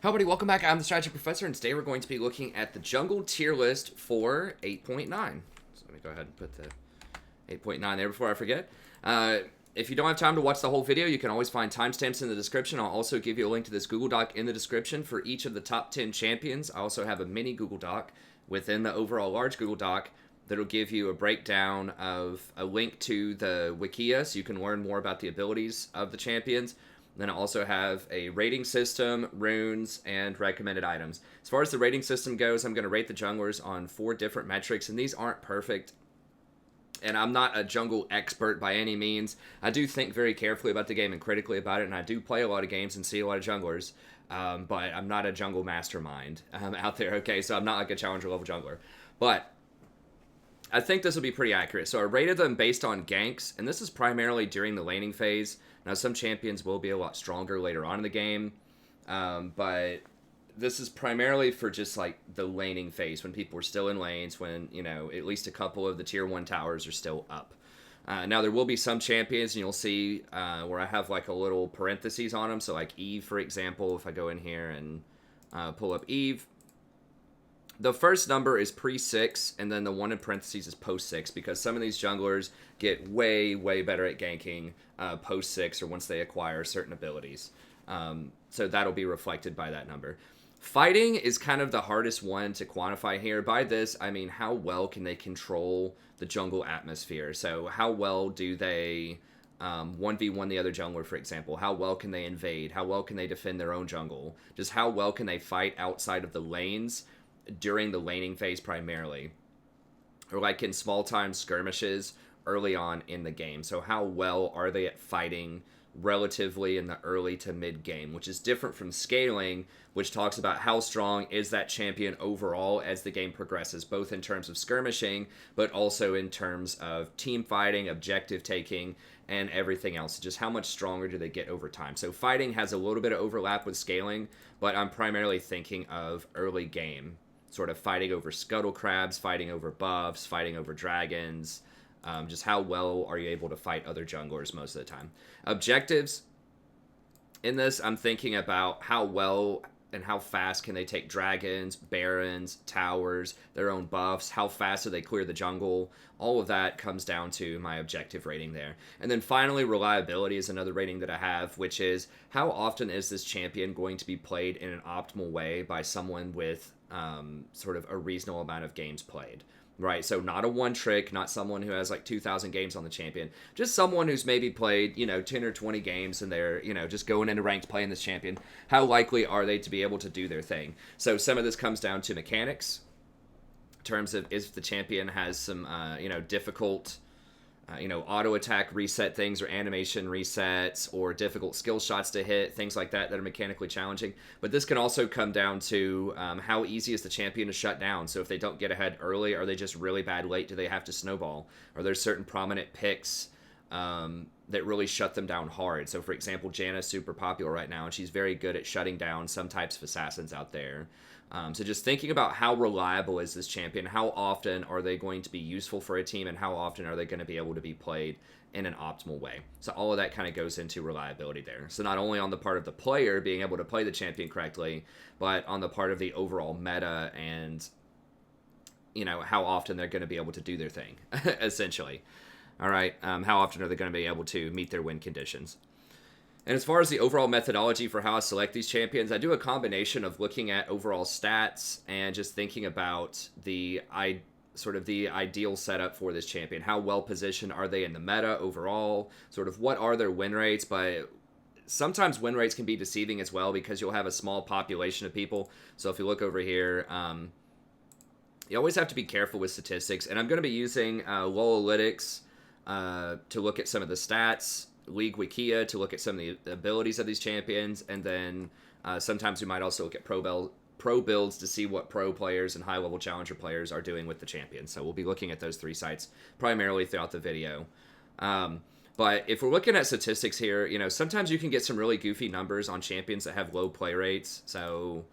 Hello, everybody. Welcome back. I'm the Strategy Professor, and today we're going to be looking at the jungle tier list for 8.9. So let me go ahead and put the 8.9 there before I forget. If you don't have time to watch the whole video, you can always find timestamps in the description. I'll also give you a link to this Google Doc in the description for each of the top 10 champions. I also have a mini Google Doc within the overall large Google Doc that'll give you a breakdown of a link to the Wikia so you can learn more about the abilities of the champions. Then I also have a rating system, runes, and recommended items. As far as the rating system goes, I'm going to rate the junglers on 4 different metrics, and these aren't perfect. And I'm not a jungle expert by any means. I do think very carefully about the game and critically about it, and I do play a lot of games and see a lot of junglers. But I'm not a jungle mastermind out there, okay? So I'm not like a challenger level jungler. But I think this will be pretty accurate. So I rated them based on ganks, and this is primarily during the laning phase. Now, some champions will be a lot stronger later on in the game, but this is primarily for just, like, the laning phase, when people are still in lanes, when, you know, at least a couple of the tier 1 towers are still up. Now, there will be some champions, and you'll see where I have, like, a little parentheses on them. So, like, Eve, for example, if I go in here and pull up Eve, the first number is pre-6, and then the one in parentheses is post-6, because some of these junglers get way, way better at ganking post-6 or once they acquire certain abilities. So that'll be reflected by that number. Fighting is kind of the hardest one to quantify here. By this, I mean how well can they control the jungle atmosphere. So how well do they 1v1 the other jungler, for example? How well can they invade? How well can they defend their own jungle? Just how well can they fight outside of the lanes during the laning phase primarily, or like in small time skirmishes early on in the game. So how well are they at fighting relatively in the early to mid game, which is different from scaling, which talks about how strong is that champion overall as the game progresses, both in terms of skirmishing, but also in terms of team fighting, objective taking, and everything else. Just how much stronger do they get over time. So fighting has a little bit of overlap with scaling, but I'm primarily thinking of early game, sort of fighting over scuttle crabs, fighting over buffs, fighting over dragons. Just how well are you able to fight other junglers most of the time. Objectives. In this, I'm thinking about how well and how fast can they take dragons, barons, towers, their own buffs, how fast do they clear the jungle. All of that comes down to my objective rating there. And then finally, reliability is another rating that I have, which is how often is this champion going to be played in an optimal way by someone with sort of a reasonable amount of games played. Right, so not a one trick, not someone who has like 2,000 games on the champion, just someone who's maybe played, 10 or 20 games and they're, just going into ranked playing this champion. How likely are they to be able to do their thing? So some of this comes down to mechanics, in terms of if the champion has some, difficult, auto attack reset things or animation resets or difficult skill shots to hit, things like that are mechanically challenging. But this can also come down to how easy is the champion to shut down. So if they don't get ahead early, are they just really bad late? Do they have to snowball? Are there certain prominent picks that really shut them down hard? So for example, Janna's super popular right now, and she's very good at shutting down some types of assassins out there. So just thinking about how reliable is this champion, how often are they going to be useful for a team, and how often are they going to be able to be played in an optimal way. So all of that kind of goes into reliability there. So not only on the part of the player being able to play the champion correctly, but on the part of the overall meta and, how often they're going to be able to do their thing, essentially. All right, how often are they going to be able to meet their win conditions? And as far as the overall methodology for how I select these champions, I do a combination of looking at overall stats and just thinking about the ideal setup for this champion. How well positioned are they in the meta overall? Sort of what are their win rates? But sometimes win rates can be deceiving as well, because you'll have a small population of people. So if you look over here, you always have to be careful with statistics. And I'm going to be using Lolalytics to look at some of the stats, League Wikia to look at some of the abilities of these champions, and then sometimes we might also look at pro builds to see what pro players and high-level challenger players are doing with the champion. So we'll be looking at those 3 sites primarily throughout the video. But if we're looking at statistics here, sometimes you can get some really goofy numbers on champions that have low play rates. So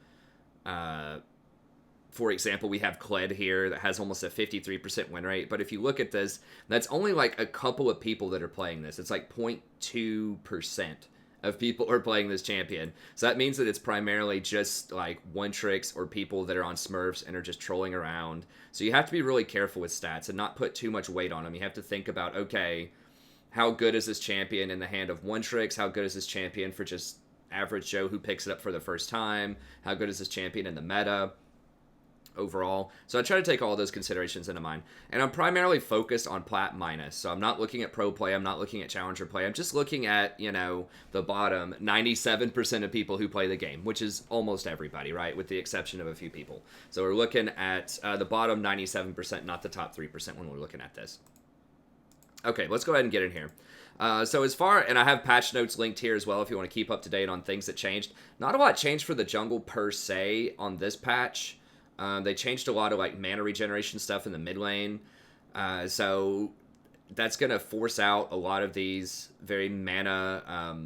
for example, we have Kled here that has almost a 53% win rate. But if you look at this, that's only like a couple of people that are playing this. It's like 0.2% of people are playing this champion. So that means that it's primarily just like one tricks or people that are on Smurfs and are just trolling around. So you have to be really careful with stats and not put too much weight on them. You have to think about, okay, how good is this champion in the hand of one tricks? How good is this champion for just average Joe who picks it up for the first time? How good is this champion in the meta overall? So I try to take all those considerations into mind. And I'm primarily focused on plat minus. So I'm not looking at pro play. I'm not looking at challenger play. I'm just looking at, you know, the bottom 97% of people who play the game, which is almost everybody, right? With the exception of a few people. So we're looking at the bottom 97%, not the top 3% when we're looking at this. Okay, let's go ahead and get in here. So as far, and I have patch notes linked here as well if you want to keep up to date on things that changed. Not a lot changed for the jungle per se on this patch. They changed a lot of like mana regeneration stuff in the mid lane. So that's going to force out a lot of these very mana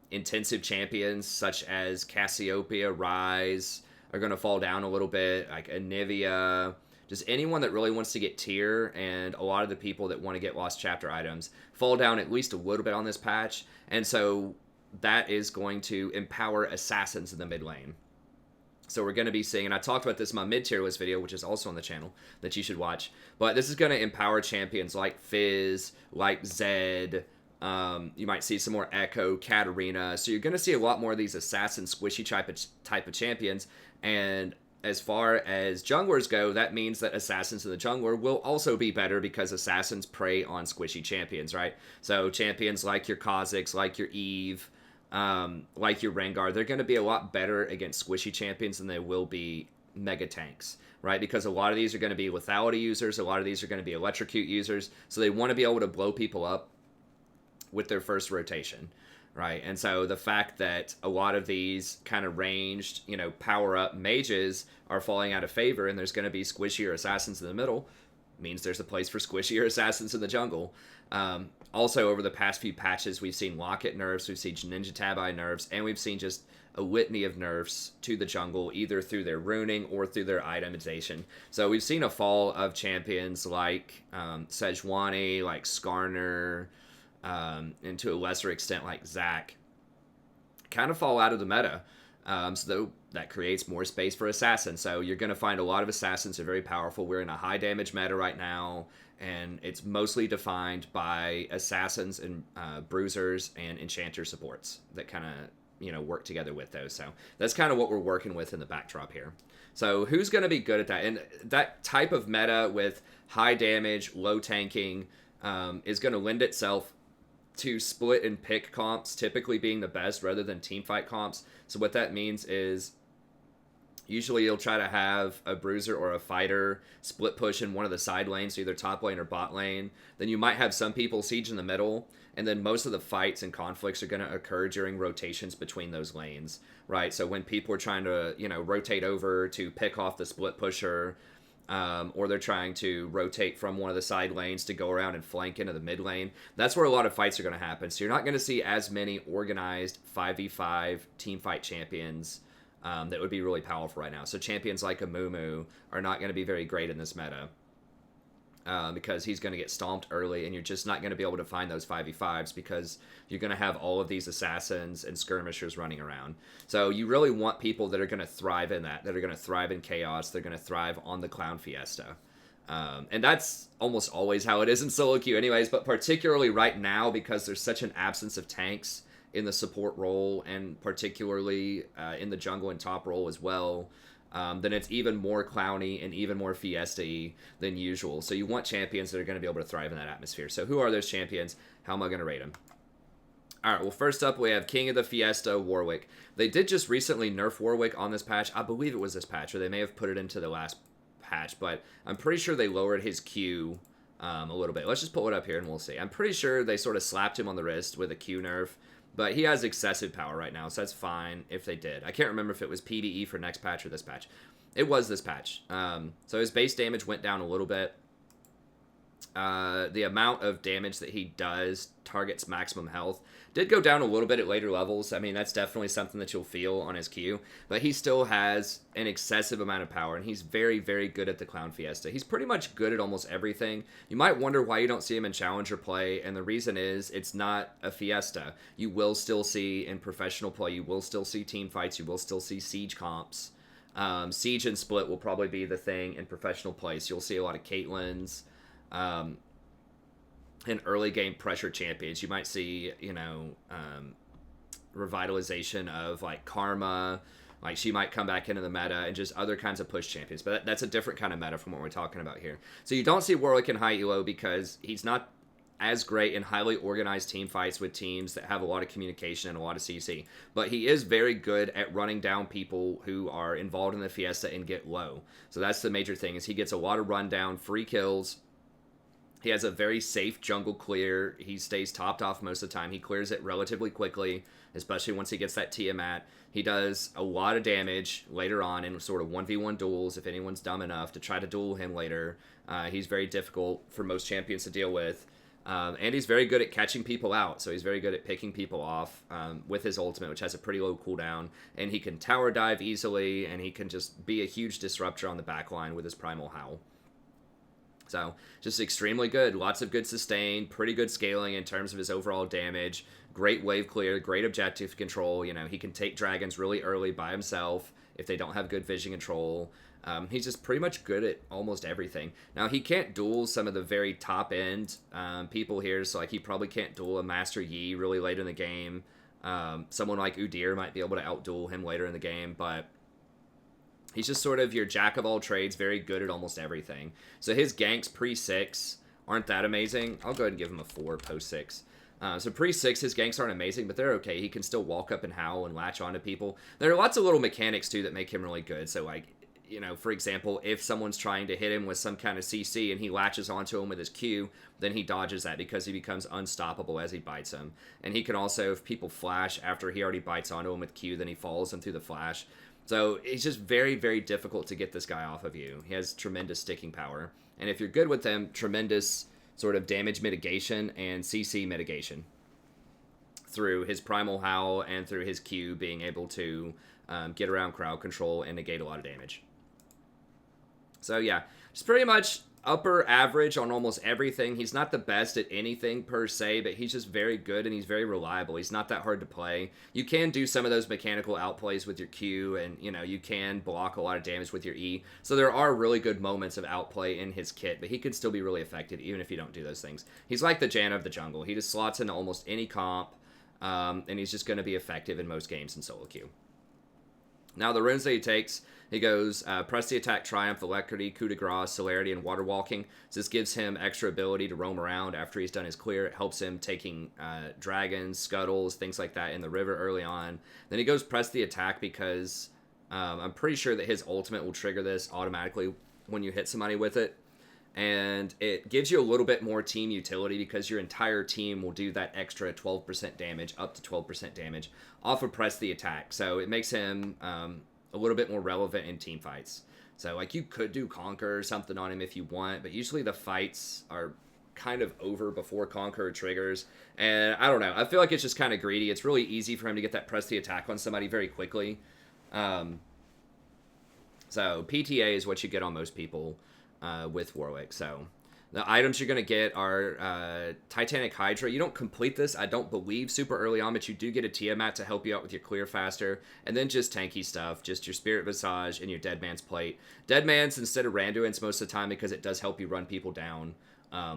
intensive champions such as Cassiopeia, Ryze are going to fall down a little bit, like Anivia. Just anyone that really wants to get tier, and a lot of the people that want to get Lost Chapter items fall down at least a little bit on this patch. And so that is going to empower assassins in the mid lane. So we're going to be seeing, and I talked about this in my mid-tier list video, which is also on the channel, that you should watch. But this is going to empower champions like Fizz, like Zed. You might see some more Echo, Katarina. So you're going to see a lot more of these assassin squishy type of champions. And as far as junglers go, that means that assassins in the jungler will also be better because assassins prey on squishy champions, right? So champions like your Kha'Zix, like your Eve, like your Rengar, they're going to be a lot better against squishy champions than they will be mega tanks, right? Because a lot of these are going to be lethality users, a lot of these are going to be electrocute users, so they want to be able to blow people up with their first rotation. Right, and so the fact that a lot of these kind of ranged, you know, power-up mages are falling out of favor, and there's going to be squishier assassins in the middle, means there's a place for squishier assassins in the jungle. Also, over the past few patches, we've seen Locket nerfs, we've seen Ninja Tabi nerfs, and we've seen just a litany of nerfs to the jungle, either through their runing or through their itemization. So we've seen a fall of champions like Sejuani, like Skarner, and to a lesser extent like Zac, kind of fall out of the meta. So that creates more space for assassins. So you're going to find a lot of assassins are very powerful. We're in a high damage meta right now, and it's mostly defined by assassins and bruisers and enchanter supports that kind of, you know, work together with those. So that's kind of what we're working with in the backdrop here. So who's going to be good at that? And that type of meta with high damage, low tanking is going to lend itself to split and pick comps typically being the best rather than team fight comps. So what that means is usually you'll try to have a bruiser or a fighter split push in one of the side lanes, so either top lane or bot lane. Then you might have some people siege in the middle, and then most of the fights and conflicts are going to occur during rotations between those lanes, right? So when people are trying to, you know, rotate over to pick off the split pusher, or they're trying to rotate from one of the side lanes to go around and flank into the mid lane, that's where a lot of fights are going to happen. So you're not going to see as many organized 5v5 team fight champions that would be really powerful right now. So champions like a Mumu are not going to be very great in this meta because he's going to get stomped early, and you're just not going to be able to find those 5v5s because you're going to have all of these assassins and skirmishers running around. So you really want people that are going to thrive in that are going to thrive in chaos, they're going to thrive on the Clown Fiesta. And that's almost always how it is in solo queue anyways, but particularly right now because there's such an absence of tanks in the support role, and particularly in the jungle and top role as well, then it's even more clowny and even more fiesta-y than usual. So you want champions that are going to be able to thrive in that atmosphere. So who are those champions? How am I going to rate them? All right, well, first up, we have King of the Fiesta, Warwick. They did just recently nerf Warwick on this patch. I believe it was this patch, or they may have put it into the last patch, but I'm pretty sure they lowered his Q a little bit. Let's just pull it up here and we'll see. I'm pretty sure they sort of slapped him on the wrist with a Q nerf, but he has excessive power right now, so that's fine if they did. I can't remember if it was PvE for next patch or this patch. It was this patch. So his base damage went down a little bit. the amount of damage that he does targets maximum health did go down a little bit at later levels. I mean, that's definitely something that you'll feel on his Q, but he still has an excessive amount of power, and he's very, very good at the Clown Fiesta. He's pretty much good at almost everything. You might wonder why you don't see him in Challenger play, and the reason is it's not a Fiesta. You will still see in professional play, you will still see team fights, you will still see Siege comps. Siege and Split will probably be the thing in professional play, so you'll see a lot of Caitlyn's. In early game pressure champions, you might see, revitalization of like Karma, like she might come back into the meta, and just other kinds of push champions. But that's a different kind of meta from what we're talking about here. So you don't see Warwick in high elo because he's not as great in highly organized team fights with teams that have a lot of communication and a lot of CC. But he is very good at running down people who are involved in the Fiesta and get low. So that's the major thing, is he gets a lot of rundown, free kills. He has a very safe jungle clear. He stays topped off most of the time. He clears it relatively quickly, especially once he gets that Tiamat. He does a lot of damage later on in sort of 1v1 duels if anyone's dumb enough to try to duel him later. He's very difficult for most champions to deal with. And he's very good at catching people out, so he's very good at picking people off with his ultimate, which has a pretty low cooldown. And he can tower dive easily, and he can just be a huge disruptor on the backline with his Primal Howl. So, just extremely good. Lots of good sustain, pretty good scaling in terms of his overall damage. Great wave clear, great objective control. He can take dragons really early by himself if they don't have good vision control. He's just pretty much good at almost everything. Now, he can't duel some of the very top-end people here, so like he probably can't duel a Master Yi really late in the game. Someone like Udyr might be able to out-duel him later in the game, but he's just sort of your jack of all trades, very good at almost everything. So his ganks pre-6 aren't that amazing. I'll go ahead and give him a 4 post-6. So pre-6, his ganks aren't amazing, but they're okay. He can still walk up and howl and latch onto people. There are lots of little mechanics, too, that make him really good. So, like, for example, if someone's trying to hit him with some kind of CC and he latches onto him with his Q, then he dodges that because he becomes unstoppable as he bites him. And he can also, if people flash after he already bites onto him with Q, then he follows them through the flash. So it's just very, very difficult to get this guy off of you. He has tremendous sticking power. And if you're good with him, tremendous sort of damage mitigation and CC mitigation through his Primal Howl and through his Q being able to get around crowd control and negate a lot of damage. So yeah, just pretty much upper average on almost everything. He's not the best at anything per se, but he's just very good and he's very reliable. He's not that hard to play. You can do some of those mechanical outplays with your Q, and you can block a lot of damage with your E. So there are really good moments of outplay in his kit, but he can still be really effective even if you don't do those things. He's like the Janna of the jungle. He just slots into almost any comp, and he's just going to be effective in most games in solo queue. Now, the runes that he takes, he goes Press the Attack, Triumph, Alacrity, Coup de Grace, Celerity, and Water Walking. So this gives him extra ability to roam around after he's done his clear. It helps him taking dragons, scuttles, things like that in the river early on. Then he goes Press the Attack because I'm pretty sure that his ultimate will trigger this automatically when you hit somebody with it. And it gives you a little bit more team utility because your entire team will do that extra 12% damage, up to 12% damage, off of Press the Attack. So it makes him a little bit more relevant in team fights. So, like, you could do Conquer or something on him if you want, but usually the fights are kind of over before Conquer triggers. And I don't know. I feel like it's just kind of greedy. It's really easy for him to get that Press the Attack on somebody very quickly. So PTA is what you get on most people. With Warwick. So the items you're going to get are Titanic Hydra. You don't complete this, I don't believe, super early on, but you do get a Tiamat to help you out with your clear faster. And then just tanky stuff, just your Spirit Visage and your Dead Man's Plate. Dead Man's instead of Randuin's most of the time because it does help you run people down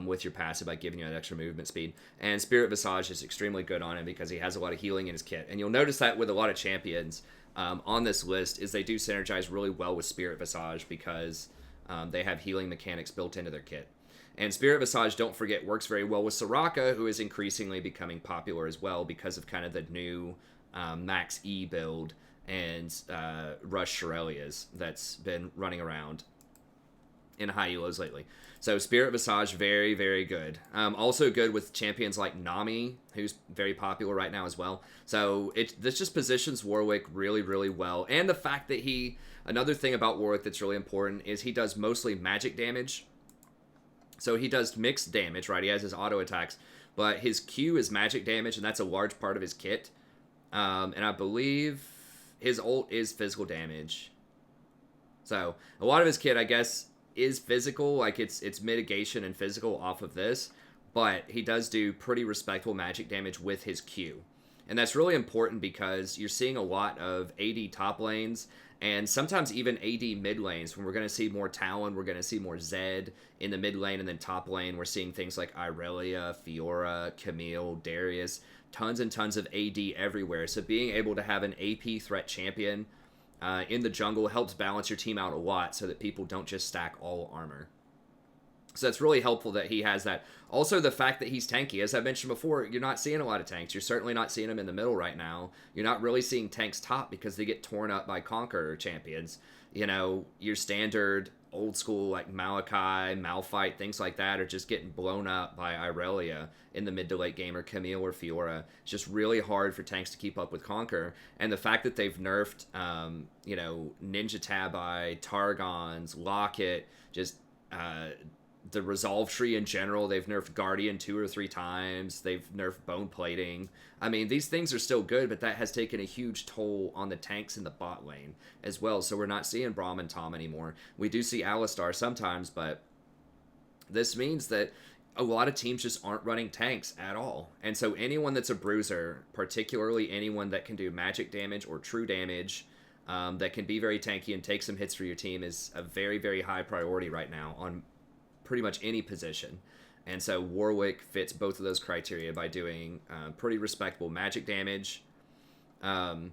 with your passive by giving you that extra movement speed. And Spirit Visage is extremely good on him because he has a lot of healing in his kit. And you'll notice that with a lot of champions on this list is they do synergize really well with Spirit Visage because they have healing mechanics built into their kit. And Spirit Visage, don't forget, works very well with Soraka, who is increasingly becoming popular as well because of kind of the new Max E build and Rush Shirelias that's been running around in high elos lately. So Spirit Visage, very, very good. Also good with champions like Nami, who's very popular right now as well. So this just positions Warwick really, really well. And the fact that another thing about Warwick that's really important is he does mostly magic damage. So he does mixed damage, right? He has his auto attacks, but his Q is magic damage, and that's a large part of his kit. And I believe his ult is physical damage. So a lot of his kit, I guess, is physical. Like it's mitigation and physical off of this, but he does do pretty respectable magic damage with his Q. And that's really important because you're seeing a lot of AD top lanes and sometimes even AD mid lanes. When we're going to see more Talon, we're going to see more Zed in the mid lane, and then top lane, we're seeing things like Irelia, Fiora, Camille, Darius, tons and tons of AD everywhere. So being able to have an AP threat champion in the jungle helps balance your team out a lot so that people don't just stack all armor. So it's really helpful that he has that. Also, the fact that he's tanky. As I mentioned before, you're not seeing a lot of tanks. You're certainly not seeing them in the middle right now. You're not really seeing tanks top because they get torn up by Conqueror champions. You know, your standard old school like Malachi, Malphite, things like that are just getting blown up by Irelia in the mid to late game, or Camille or Fiora. It's just really hard for tanks to keep up with Conqueror. And the fact that they've nerfed, you know, Ninja Tabi, Targons, Locket, just... the Resolve tree in general, they've nerfed Guardian 2 or 3 times. They've nerfed Bone Plating. I mean, these things are still good, but that has taken a huge toll on the tanks in the bot lane as well. So we're not seeing Braum and Tom anymore. We do see Alistar sometimes, but this means that a lot of teams just aren't running tanks at all. And so anyone that's a bruiser, particularly anyone that can do magic damage or true damage, that can be very tanky and take some hits for your team, is a very, very high priority right now on pretty much any position. And so Warwick fits both of those criteria by doing pretty respectable magic damage. And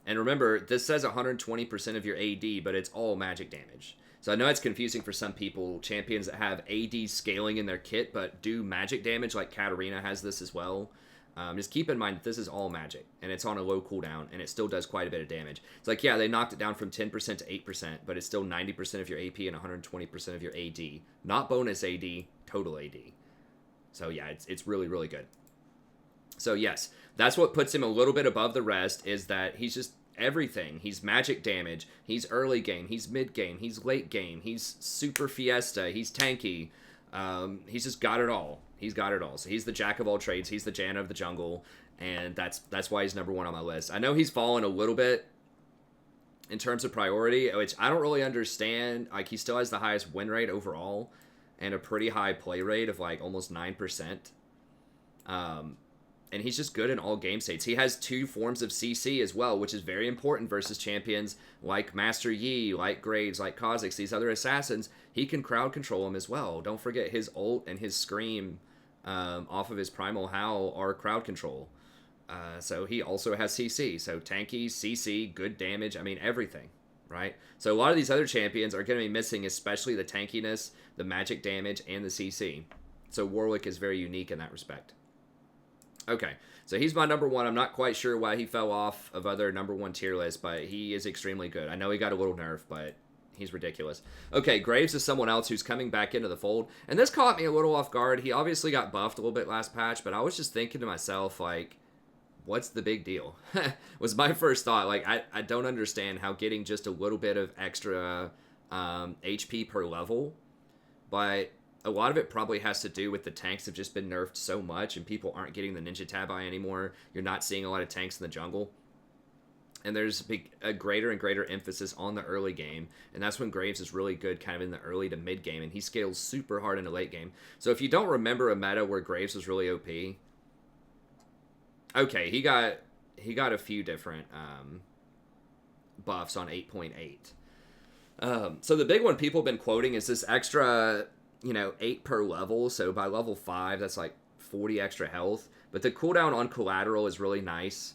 remember, this says 120% of your AD, but it's all magic damage. So I know it's confusing for some people, champions that have AD scaling in their kit, but do magic damage, like Katarina has this as well. Just keep in mind that this is all magic, and it's on a low cooldown, and it still does quite a bit of damage. It's like, yeah, they knocked it down from 10% to 8%, but it's still 90% of your AP and 120% of your AD. Not bonus AD, total AD. So yeah, it's really, really good. So yes, that's what puts him a little bit above the rest, is that he's just everything. He's magic damage, he's early game, he's mid game, he's late game, he's super fiesta, he's tanky. He's just got it all. He's got it all. So he's the jack of all trades. He's the Janna of the jungle, and that's why he's number 1 on my list. I know he's fallen a little bit in terms of priority, which I don't really understand. Like, he still has the highest win rate overall and a pretty high play rate of like almost 9%. And he's just good in all game states. He has 2 forms of CC as well, which is very important versus champions like Master Yi, like Graves, like Kha'Zix, these other assassins. He can crowd control them as well. Don't forget his ult and his scream off of his Primal Howl are crowd control. So he also has CC. So tanky, CC, good damage, I mean everything, right? So a lot of these other champions are going to be missing, especially the tankiness, the magic damage, and the CC. So Warwick is very unique in that respect. Okay, so he's my number 1. I'm not quite sure why he fell off of other number 1 tier lists, but he is extremely good. I know he got a little nerf, but he's ridiculous. Okay, Graves is someone else who's coming back into the fold, and this caught me a little off guard. He obviously got buffed a little bit last patch, but I was just thinking to myself, like, what's the big deal? Was my first thought. Like, I don't understand how getting just a little bit of extra HP per level, but a lot of it probably has to do with the tanks have just been nerfed so much and people aren't getting the Ninja Tabi anymore. You're not seeing a lot of tanks in the jungle. And there's a greater and greater emphasis on the early game. And that's when Graves is really good kind of in the early to mid game. And he scales super hard in the late game. So if you don't remember a meta where Graves was really OP. Okay, he got a few different buffs on 8.8. So the big one people have been quoting is this extra... 8 per level, so by level 5, that's like 40 extra health. But the cooldown on Collateral is really nice.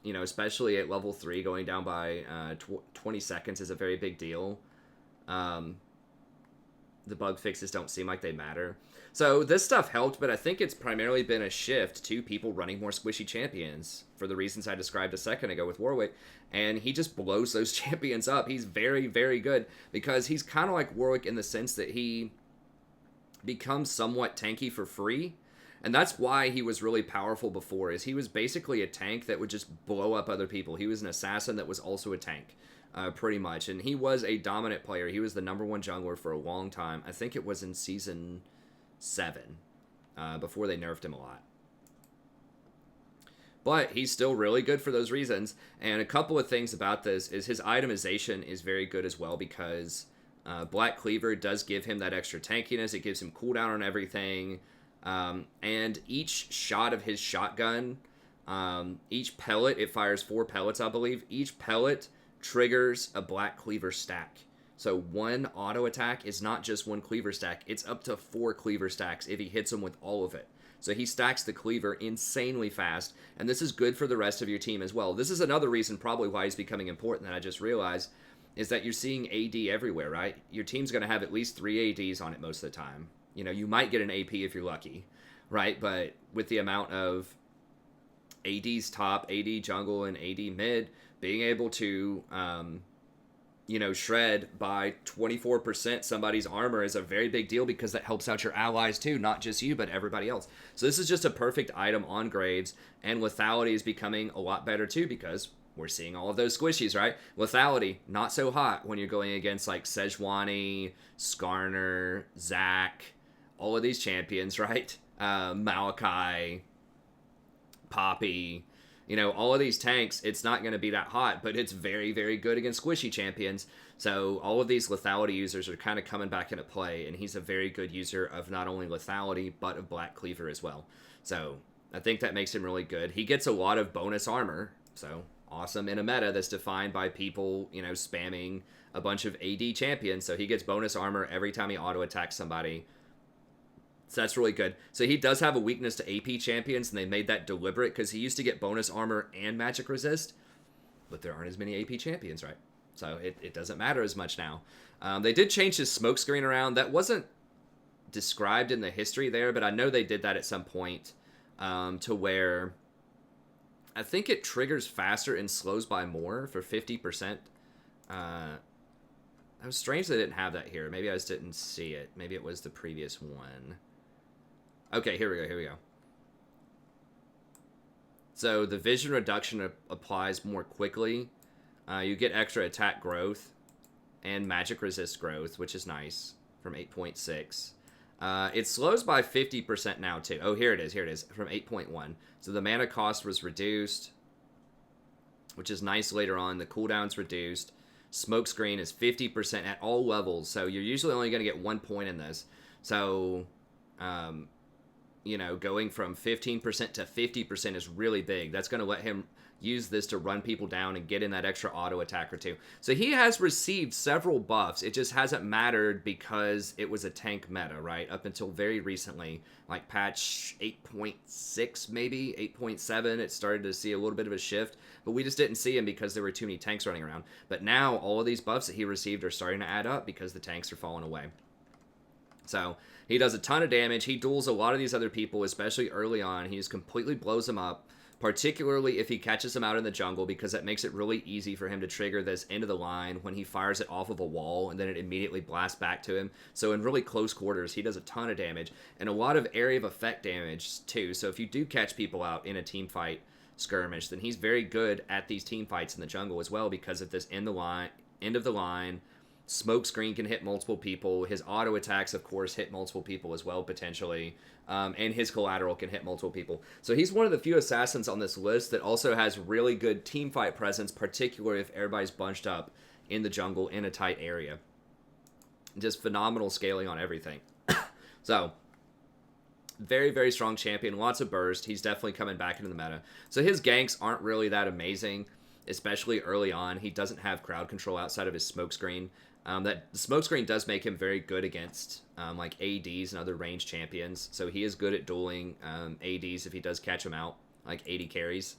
Especially at level 3, going down by 20 seconds is a very big deal. The bug fixes don't seem like they matter. So this stuff helped, but I think it's primarily been a shift to people running more squishy champions for the reasons I described a second ago with Warwick. And he just blows those champions up. He's very, very good because he's kind of like Warwick in the sense that he becomes somewhat tanky for free. And that's why he was really powerful before, is he was basically a tank that would just blow up other people. He was an assassin that was also a tank. pretty much. And he was a dominant player. He was the #1 jungler for a long time. I think it was in Season 7, before they nerfed him a lot. But he's still really good for those reasons. And a couple of things about this is his itemization is very good as well, because Black Cleaver does give him that extra tankiness. It gives him cooldown on everything. And each shot of his shotgun, each pellet, it fires 4 pellets, I believe. Each pellet triggers a Black Cleaver stack. So one auto attack is not just 1 cleaver stack. It's up to 4 cleaver stacks if he hits them with all of it. So he stacks the cleaver insanely fast, and this is good for the rest of your team as well. This is another reason probably why he's becoming important that I just realized, is that you're seeing AD everywhere, right? Your team's going to have at least 3 ADs on it most of the time. You know, you might get an AP if you're lucky, right? But with the amount of ADs top, AD jungle, and AD mid, being able to, shred by 24% somebody's armor is a very big deal, because that helps out your allies too, not just you, but everybody else. So this is just a perfect item on Graves, and lethality is becoming a lot better too, because we're seeing all of those squishies, right? Lethality, not so hot when you're going against like Sejuani, Skarner, Zac, all of these champions, right? Maokai, Poppy, all of these tanks, it's not going to be that hot, but it's very, very good against squishy champions. So all of these lethality users are kind of coming back into play, and he's a very good user of not only lethality, but of Black Cleaver as well. So I think that makes him really good. He gets a lot of bonus armor, so awesome in a meta that's defined by people, spamming a bunch of AD champions. So he gets bonus armor every time he auto-attacks somebody. So that's really good. So he does have a weakness to AP champions, and they made that deliberate, because he used to get bonus armor and magic resist, but there aren't as many AP champions, right? So it doesn't matter as much now. They did change his smoke screen around. That wasn't described in the history there, but I know they did that at some point, to where I think it triggers faster and slows by more for 50%. It was strange they didn't have that here. Maybe I just didn't see it. Maybe it was the previous one. Okay, here we go. So the vision reduction applies more quickly. You get extra attack growth and magic resist growth, which is nice, from 8.6. It slows by 50% now, too. Oh, here it is, from 8.1. So the mana cost was reduced, which is nice later on. The cooldown's reduced. Smokescreen is 50% at all levels, so you're usually only going to get 1 point in this. So, going from 15% to 50% is really big. That's going to let him use this to run people down and get in that extra auto attack or 2. So he has received several buffs. It just hasn't mattered because it was a tank meta, right? Up until very recently, like patch 8.6 maybe, 8.7, it started to see a little bit of a shift, but we just didn't see him because there were too many tanks running around. But now all of these buffs that he received are starting to add up because the tanks are falling away. So he does a ton of damage. He duels a lot of these other people, especially early on. He just completely blows them up, particularly if he catches them out in the jungle, because that makes it really easy for him to trigger this end of the line when he fires it off of a wall, and then it immediately blasts back to him. So in really close quarters, he does a ton of damage, and a lot of area of effect damage too. So if you do catch people out in a team fight skirmish, then he's very good at these team fights in the jungle as well, because of this end of the line. Smoke screen can hit multiple people. His auto attacks, of course, hit multiple people as well, potentially. And his collateral can hit multiple people. So he's one of the few assassins on this list that also has really good team fight presence, particularly if everybody's bunched up in the jungle in a tight area. Just phenomenal scaling on everything. So, very, very strong champion. Lots of burst. He's definitely coming back into the meta. So his ganks aren't really that amazing, especially early on. He doesn't have crowd control outside of his smoke screen. The smoke screen does make him very good against like ADs and other ranged champions. So he is good at dueling ADs if he does catch them out, like 80 carries.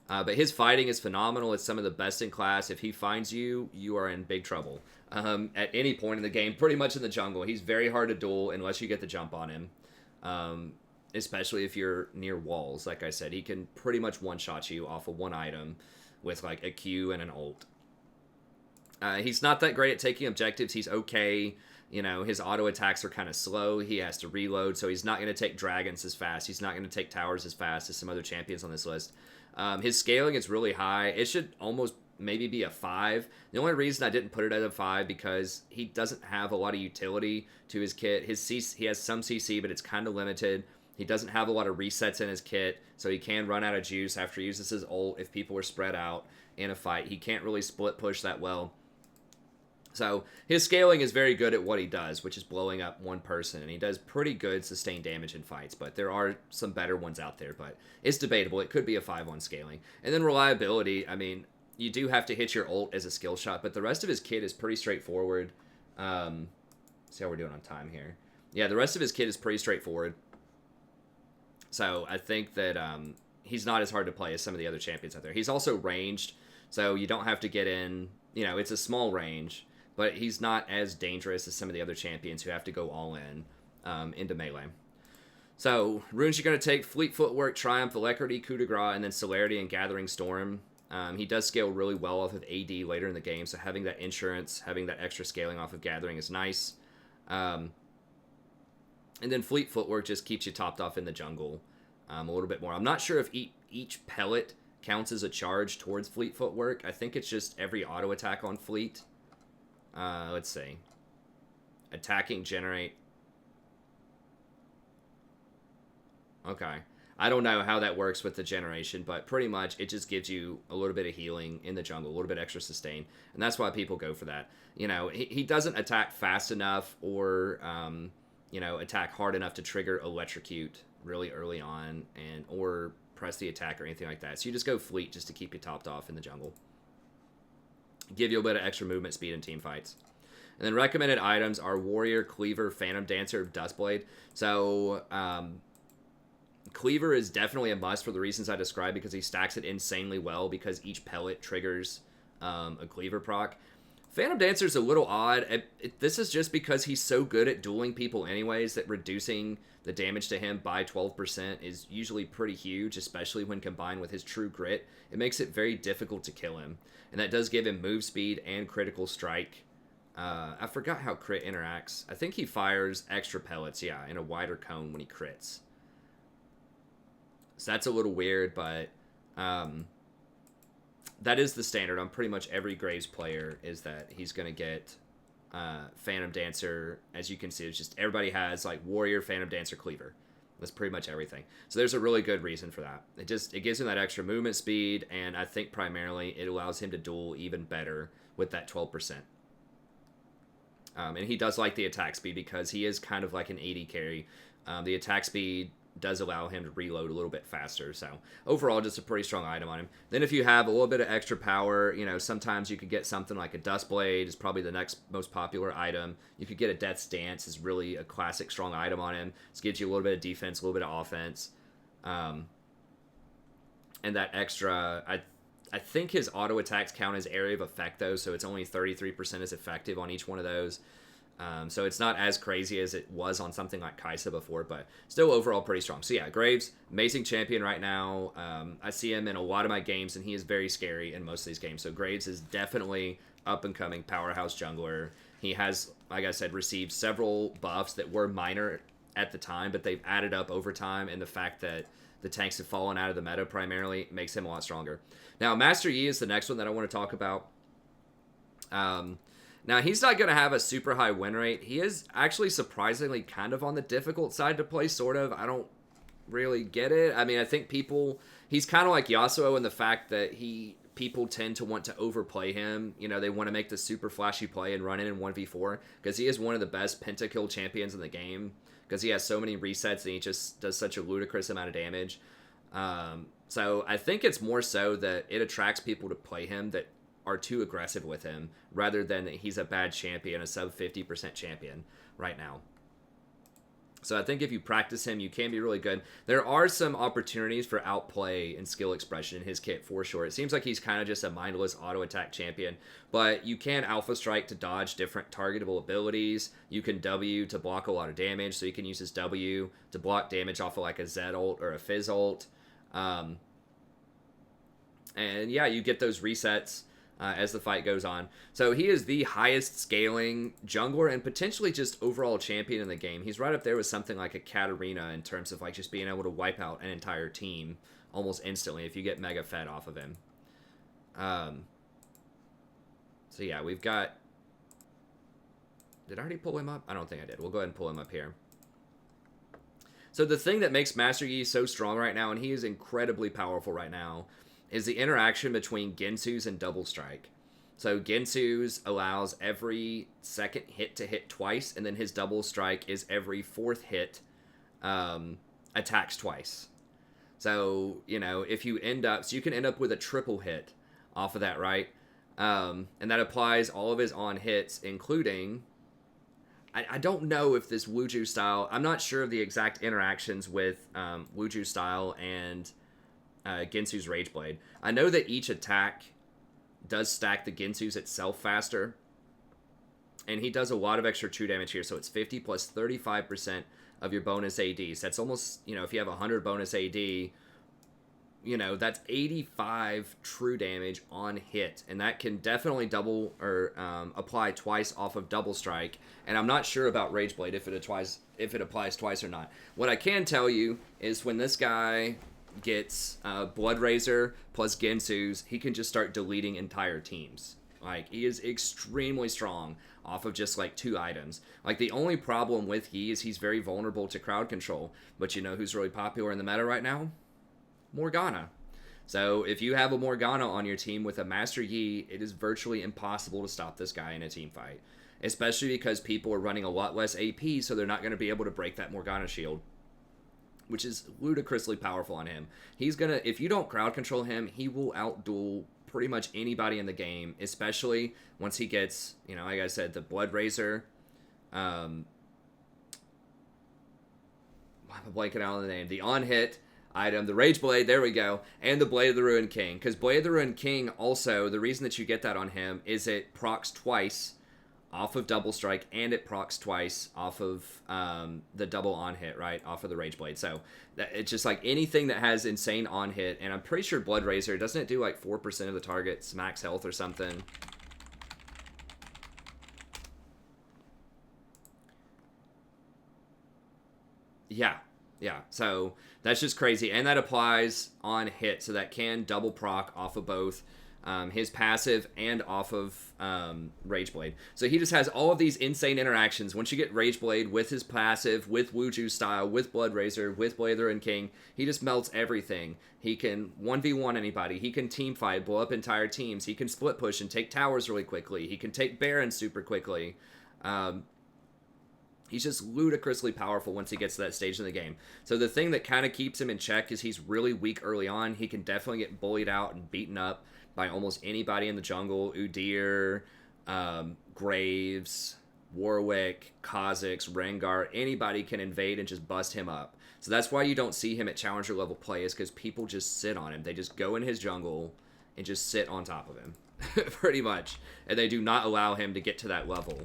But his fighting is phenomenal. It's some of the best in class. If he finds you, you are in big trouble. At any point in the game, pretty much in the jungle. He's very hard to duel unless you get the jump on him. Especially if you're near walls. Like I said, he can pretty much one-shot you off of one item with like a Q and an ult. He's not that great at taking objectives. He's okay. His auto attacks are kind of slow. He has to reload, so he's not going to take dragons as fast. He's not going to take towers as fast as some other champions on this list. His scaling is really high. It should almost maybe be a 5. The only reason I didn't put it at a 5 because he doesn't have a lot of utility to his kit. His CC, he has some CC, but it's kind of limited. He doesn't have a lot of resets in his kit, so he can run out of juice after he uses his ult if people are spread out in a fight. He can't really split push that well. So his scaling is very good at what he does, which is blowing up one person, and he does pretty good sustained damage in fights, but there are some better ones out there, but it's debatable. It could be a 5-1 scaling. And then reliability, I mean, you do have to hit your ult as a skill shot, but the rest of his kit is pretty straightforward. See how we're doing on time here. Yeah, the rest of his kit is pretty straightforward. So I think that he's not as hard to play as some of the other champions out there. He's also ranged, so you don't have to get in, you know, it's a small range, but he's not as dangerous as some of the other champions who have to go all in into melee. So, runes you're going to take: Fleet Footwork, Triumph, Alacrity, Coup de Grace, and then Celerity and Gathering Storm. He does scale really well off of AD later in the game, so having that insurance, having that extra scaling off of Gathering is nice. And then Fleet Footwork just keeps you topped off in the jungle a little bit more. I'm not sure if each pellet counts as a charge towards Fleet Footwork. I think it's just every auto attack on Fleet. Let's see. Attacking, generate. Okay. I don't know how that works with the generation, but pretty much it just gives you a little bit of healing in the jungle, a little bit extra sustain, and that's why people go for that. You know, he doesn't attack fast enough or, you know, attack hard enough to trigger Electrocute really early on or press the attack or anything like that. So you just go Fleet just to keep you topped off in the jungle. Give you a bit of extra movement speed in team fights. And then recommended items are Warrior, Cleaver, Phantom Dancer, Dustblade. So, Cleaver is definitely a must for the reasons I described, because he stacks it insanely well because each pellet triggers a Cleaver proc. Phantom Dancer is a little odd. This is just because he's so good at dueling people anyways that reducing the damage to him by 12% is usually pretty huge, especially when combined with his true grit. It makes it very difficult to kill him. And that does give him move speed and critical strike. I forgot how crit interacts. I think he fires extra pellets, yeah, in a wider cone when he crits. So that's a little weird, but that is the standard on pretty much every Graves player, is that he's going to get Phantom Dancer. As you can see, it's just everybody has like Warrior, Phantom Dancer, Cleaver. That's pretty much everything. So there's a really good reason for that. It gives him that extra movement speed, and I think primarily it allows him to duel even better with that 12%. And he does like the attack speed because he is kind of like an AD carry. The attack speed does allow him to reload a little bit faster. So overall, just a pretty strong item on him. Then if you have a little bit of extra power, you know, sometimes you could get something like a Dustblade is probably the next most popular item. You could get a Death's Dance, is really a classic strong item on him. This gives you a little bit of defense, a little bit of offense. And that extra, I think his auto attacks count as area of effect though, so it's only 33% as effective on each one of those. So it's not as crazy as it was on something like Kai'Sa before, but still overall pretty strong. So yeah, Graves, amazing champion right now. I see him in a lot of my games, and he is very scary in most of these games. So Graves is definitely up-and-coming powerhouse jungler. He has, like I said, received several buffs that were minor at the time, but they've added up over time, and the fact that the tanks have fallen out of the meta primarily makes him a lot stronger. Now, Master Yi is the next one that I want to talk about. Now, he's not going to have a super high win rate. He is actually surprisingly kind of on the difficult side to play, sort of. I don't really get it. I mean, I think he's kind of like Yasuo in the fact that people tend to want to overplay him. You know, they want to make the super flashy play and run in 1v4, because he is one of the best pentakill champions in the game, because he has so many resets and he just does such a ludicrous amount of damage. So I think it's more so that it attracts people to play him that are too aggressive with him, rather than that he's a bad champion, a sub 50% champion right now. So I think if you practice him, you can be really good. There are some opportunities for outplay and skill expression in his kit for sure. It seems like he's kind of just a mindless auto attack champion, but you can alpha strike to dodge different targetable abilities. You can W to block a lot of damage, so you can use his W to block damage off of like a Zed ult or a Fizz ult. And yeah, you get those resets as the fight goes on. So he is the highest scaling jungler and potentially just overall champion in the game. He's right up there with something like a Katarina in terms of like just being able to wipe out an entire team almost instantly if you get mega fed off of him. So yeah, we've got... Did I already pull him up? I don't think I did. We'll go ahead and pull him up here. So the thing that makes Master Yi so strong right now, and he is incredibly powerful right now, is the interaction between Gensu's and Double Strike. So Gensu's allows every second hit to hit twice, and then his Double Strike is every fourth hit attacks twice. So, you know, if you end up... So you can end up with a triple hit off of that, right? And that applies all of his on hits, including... I don't know if this Wuju style... I'm not sure of the exact interactions with Wuju style and Gensu's Rage Blade. I know that each attack does stack the Gensu's itself faster. And he does a lot of extra true damage here. So it's 50 plus 35% of your bonus AD. So that's almost, you know, if you have 100 bonus AD, you know, that's 85 true damage on hit. And that can definitely double or apply twice off of Double Strike. And I'm not sure about Rage Blade if it applies twice or not. What I can tell you is when this guy gets Blood Razor plus Gensu's, he can just start deleting entire teams. Like, he is extremely strong off of just, like, 2 items. Like, the only problem with Yi is he's very vulnerable to crowd control. But you know who's really popular in the meta right now? Morgana. So, if you have a Morgana on your team with a Master Yi, it is virtually impossible to stop this guy in a team fight. Especially because people are running a lot less AP, so they're not going to be able to break that Morgana shield. Which is ludicrously powerful on him. He's going to, if you don't crowd control him, he will outduel pretty much anybody in the game, especially once he gets, you know, like I said, the Blood Razor. I'm blanking out on the name. The on-hit item, the Rage Blade, there we go, and the Blade of the Ruined King. Because Blade of the Ruined King, also, the reason that you get that on him is it procs twice off of Double Strike, and it procs twice off of the double on-hit, right, off of the Rage Blade. So it's just like anything that has insane on-hit, and I'm pretty sure Blood Razor, doesn't it do like 4% of the target's max health or something? Yeah, so that's just crazy, and that applies on hit, so that can double proc off of both his passive and off of Rage Blade. So he just has all of these insane interactions. Once you get Rage Blade with his passive, with Wuju style, with Blood Razor, with Blade of the Ruined King, he just melts everything. He can 1v1 anybody. He can team fight, blow up entire teams. He can split push and take towers really quickly. He can take Barons super quickly. He's just ludicrously powerful once he gets to that stage in the game. So the thing that kind of keeps him in check is he's really weak early on. He can definitely get bullied out and beaten up by almost anybody in the jungle. Udyr, Graves, Warwick, Kha'Zix, Rengar. Anybody can invade and just bust him up. So that's why you don't see him at challenger level play, is because people just sit on him. They just go in his jungle and just sit on top of him. Pretty much. And they do not allow him to get to that level.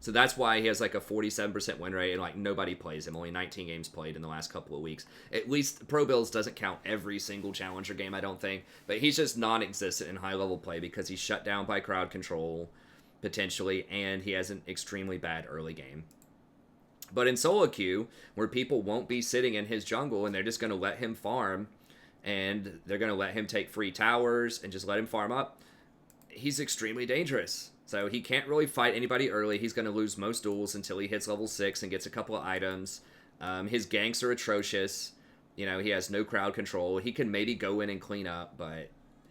So that's why he has like a 47% win rate and like nobody plays him. Only 19 games played in the last couple of weeks. At least Pro Builds doesn't count every single challenger game, I don't think. But he's just non-existent in high level play because he's shut down by crowd control, potentially, and he has an extremely bad early game. But in solo queue, where people won't be sitting in his jungle and they're just going to let him farm, and they're going to let him take free towers and just let him farm up, he's extremely dangerous. So he can't really fight anybody early. He's going to lose most duels until he hits level 6 and gets a couple of items. His ganks are atrocious. You know, he has no crowd control. He can maybe go in and clean up, but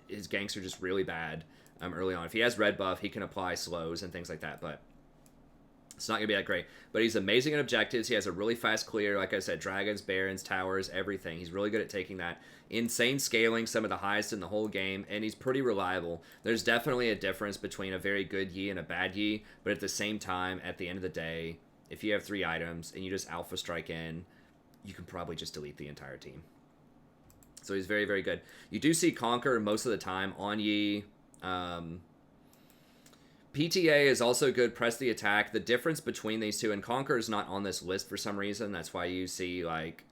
his ganks are just really bad early on. If he has red buff, he can apply slows and things like that, but it's not going to be that great. But he's amazing at objectives. He has a really fast clear. Like I said, dragons, barons, towers, everything. He's really good at taking that. Insane scaling, some of the highest in the whole game, and he's pretty reliable. There's definitely a difference between a very good Yi and a bad Yi, but at the same time, at the end of the day, if you have 3 items and you just alpha strike in, you can probably just delete the entire team. So he's very, very good. You do see Conquer most of the time on Yi. PTA is also good, press the attack. The difference between these two, and Conquer is not on this list for some reason. That's why you see, like,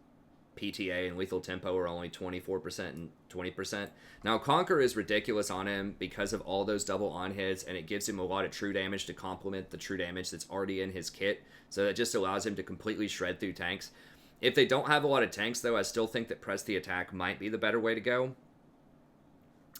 PTA and Lethal Tempo are only 24% and 20%. Now, Conquer is ridiculous on him because of all those double on-hits, and it gives him a lot of true damage to complement the true damage that's already in his kit. So that just allows him to completely shred through tanks. If they don't have a lot of tanks, though, I still think that press the attack might be the better way to go.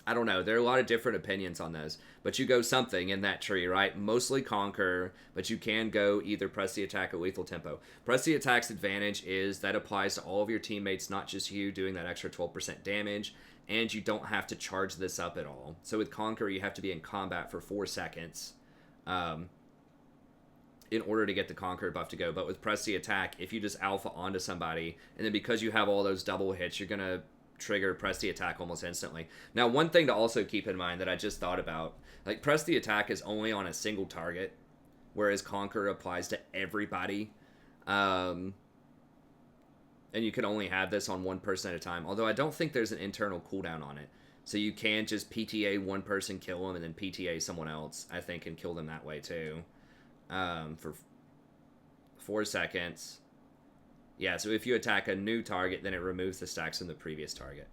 I don't know. There are a lot of different opinions on those. But you go something in that tree, right? Mostly Conquer, but you can go either Press the Attack or Lethal Tempo. Press the Attack's advantage is that applies to all of your teammates, not just you, doing that extra 12% damage. And you don't have to charge this up at all. So with Conquer, you have to be in combat for 4 seconds in order to get the Conquer buff to go. But with Press the Attack, if you just alpha onto somebody, and then because you have all those double hits, you're going to trigger Press the Attack almost instantly. Now, one thing to also keep in mind that I just thought about, like, Press the Attack is only on a single target, whereas Conquer applies to everybody. And you can only have this on one person at a time, although I don't think there's an internal cooldown on it. So you can just PTA one person, kill them, and then PTA someone else, I think, and kill them that way too. For 4 seconds. Yeah, so if you attack a new target, then it removes the stacks from the previous target.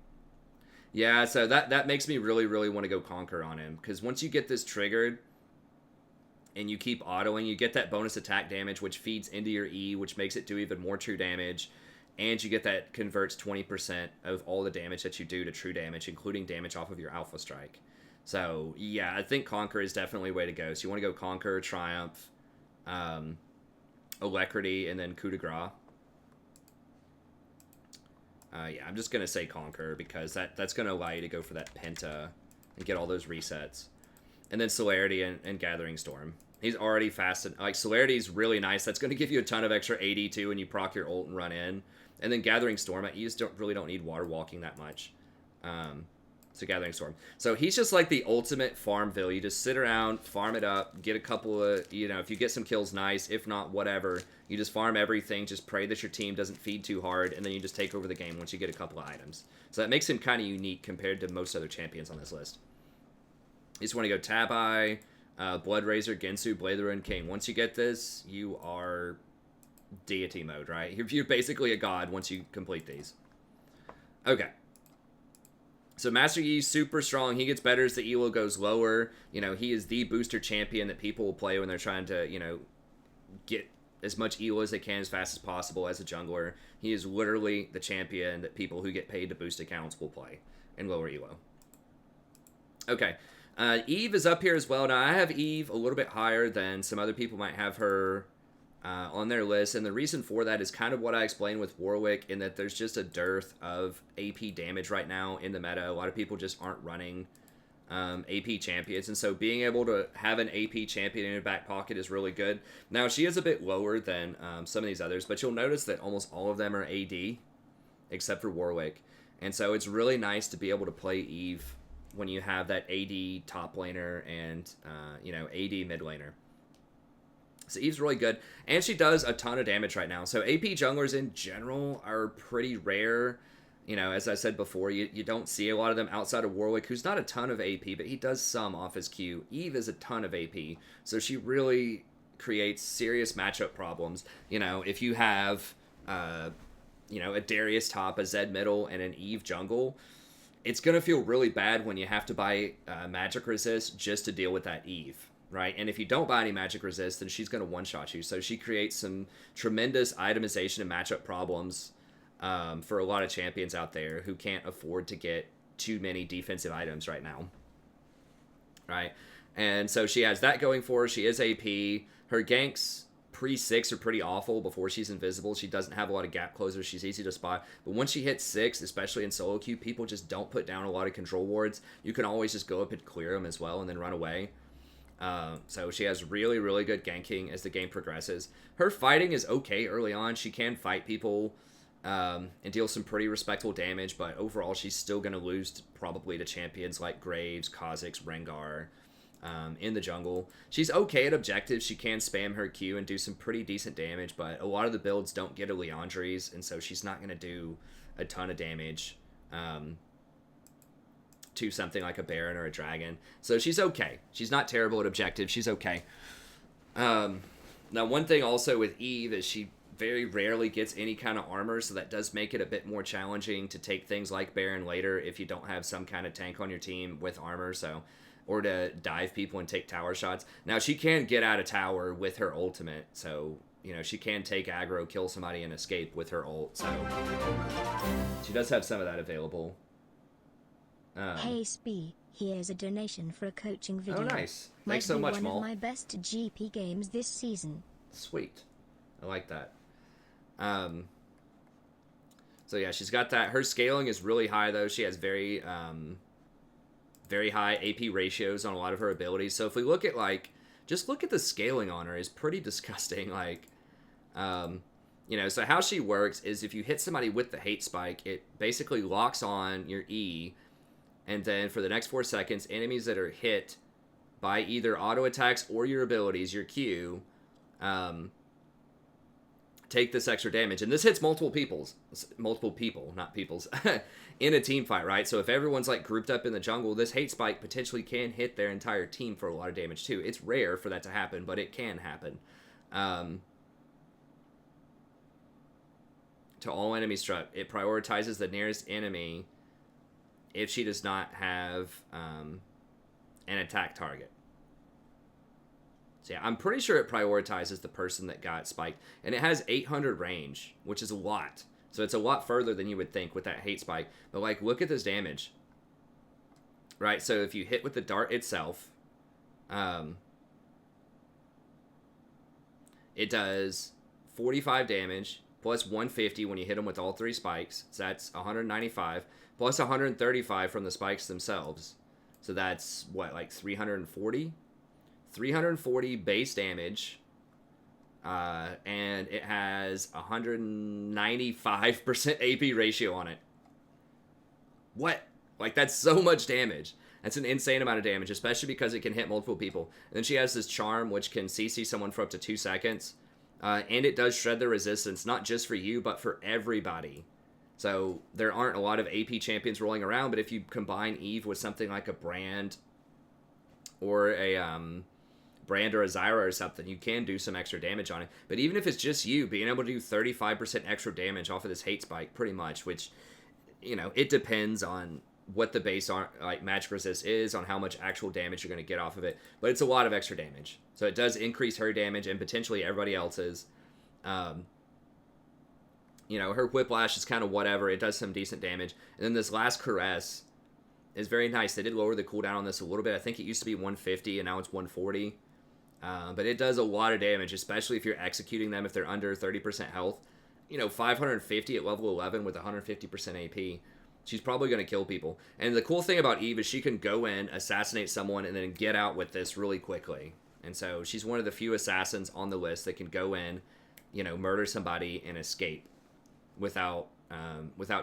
Yeah, so that makes me really, really want to go Conquer on him. Because once you get this triggered, and you keep autoing, you get that bonus attack damage, which feeds into your E, which makes it do even more true damage. And you get that converts 20% of all the damage that you do to true damage, including damage off of your Alpha Strike. So, yeah, I think Conquer is definitely a way to go. So you want to go Conquer, Triumph, Alacrity, and then Coup de Grace. Yeah, I'm just going to say Conquer because that's going to allow you to go for that Penta and get all those resets. And then Celerity and Gathering Storm. He's already fast. Like, Celerity is really nice. That's going to give you a ton of extra AD too when you proc your ult and run in. And then Gathering Storm, you just really don't need water walking that much. So Gathering Storm. So he's just like the ultimate Farmville. You just sit around, farm it up, get a couple of, if you get some kills, nice. If not, whatever. You just farm everything, just pray that your team doesn't feed too hard, and then you just take over the game once you get a couple of items. So that makes him kind of unique compared to most other champions on this list. You just want to go Tabai, Blood Razor, Gensu, Blade the Ruined King. Once you get this, you are deity mode, right? You're basically a god once you complete these. Okay. So Master Yi's super strong. He gets better as the elo goes lower. He is the booster champion that people will play when they're trying to, get as much elo as they can as fast as possible as a jungler. He is literally the champion that people who get paid to boost accounts will play in lower elo. Okay. Eve is up here as well. Now, I have Eve a little bit higher than some other people might have her on their list, and the reason for that is kind of what I explained with Warwick, in that there's just a dearth of AP damage right now in the meta. A lot of people just aren't running AP champions, and so being able to have an AP champion in your back pocket is really good. Now, she is a bit lower than some of these others, but you'll notice that almost all of them are AD, except for Warwick, and so it's really nice to be able to play Eve when you have that AD top laner and, AD mid laner. So Eve's really good, and she does a ton of damage right now. So AP junglers in general are pretty rare. As I said before, you don't see a lot of them outside of Warwick, who's not a ton of AP, but he does some off his Q. Eve is a ton of AP, so she really creates serious matchup problems. If you have, a Darius top, a Zed middle, and an Eve jungle, it's going to feel really bad when you have to buy magic resist just to deal with that Eve. Right, and if you don't buy any magic resist, then she's going to one-shot you. So she creates some tremendous itemization and matchup problems for a lot of champions out there who can't afford to get too many defensive items right now. Right, and so she has that going for her. She is AP. Her ganks pre-6 are pretty awful before she's invisible. She doesn't have a lot of gap closers. She's easy to spot. But once she hits 6, especially in solo queue, people just don't put down a lot of control wards. You can always just go up and clear them as well and then run away. So she has really, really good ganking as the game progresses. Her fighting is okay early on. She can fight people and deal some pretty respectable damage, but overall she's still going to lose probably to champions like Graves, Kha'Zix, Rengar in the jungle. She's okay at objectives. She can spam her Q and do some pretty decent damage, but a lot of the builds don't get a Leandries, and so she's not going to do a ton of damage to something like a Baron or a Dragon. So she's okay. She's not terrible at objectives. She's okay. Now, one thing also with Eve is she very rarely gets any kind of armor, so that does make it a bit more challenging to take things like Baron later if you don't have some kind of tank on your team with armor, or to dive people and take tower shots. Now, she can get out of tower with her ultimate, so she can take aggro, kill somebody, and escape with her ult, so she does have some of that available. Hey Spee, here's a donation for a coaching video. Oh, nice. Thanks so much, Maul. One of my best GP games this season. Sweet. I like that. So yeah, she's got that. Her scaling is really high, though. She has very high AP ratios on a lot of her abilities. So if we look at, like, just look at the scaling on her is pretty disgusting. Like, you know, so how she works is if you hit somebody with the hate spike, it basically locks on your E, and then for the next 4 seconds, enemies that are hit by either auto attacks or your abilities, your Q, take this extra damage. And this hits multiple people, not peoples, in a team fight, right? So if everyone's like grouped up in the jungle, this hate spike potentially can hit their entire team for a lot of damage too. It's rare for that to happen, but it can happen. To all enemy struck, it prioritizes the nearest enemy if she does not have an attack target. So yeah, I'm pretty sure it prioritizes the person that got spiked. And it has 800 range, which is a lot. So it's a lot further than you would think with that hate spike. But like, look at this damage. Right, so if you hit with the dart itself, it does 45 damage, plus 150 when you hit them with all 3 spikes. So that's 195, plus 135 from the spikes themselves. So that's, what, like 340? 340 base damage, and it has 195% AP ratio on it. What? Like, that's so much damage. That's an insane amount of damage, especially because it can hit multiple people. And then she has this charm, which can CC someone for up to 2 seconds. And it does shred the resistance, not just for you, but for everybody. So there aren't a lot of AP champions rolling around, but if you combine Eve with something like a Brand or a Zyra or something, you can do some extra damage on it. But even if it's just you, being able to do 35% extra damage off of this hate spike, pretty much, which, you know, it depends on what the base like magic resist is, on how much actual damage you're going to get off of it, but it's a lot of extra damage. So it does increase her damage and potentially everybody else's. You know, her whiplash is kind of whatever. It does some decent damage. And then this last caress is very nice. They did lower the cooldown on this a little bit. I think it used to be 150 and now it's 140. But it does a lot of damage, especially if you're executing them if they're under 30% health. You know, 550 at level 11 with 150% AP. She's probably going to kill people. And the cool thing about Eve is she can go in, assassinate someone, and then get out with this really quickly. And so she's one of the few assassins on the list that can go in, you know, murder somebody and escape without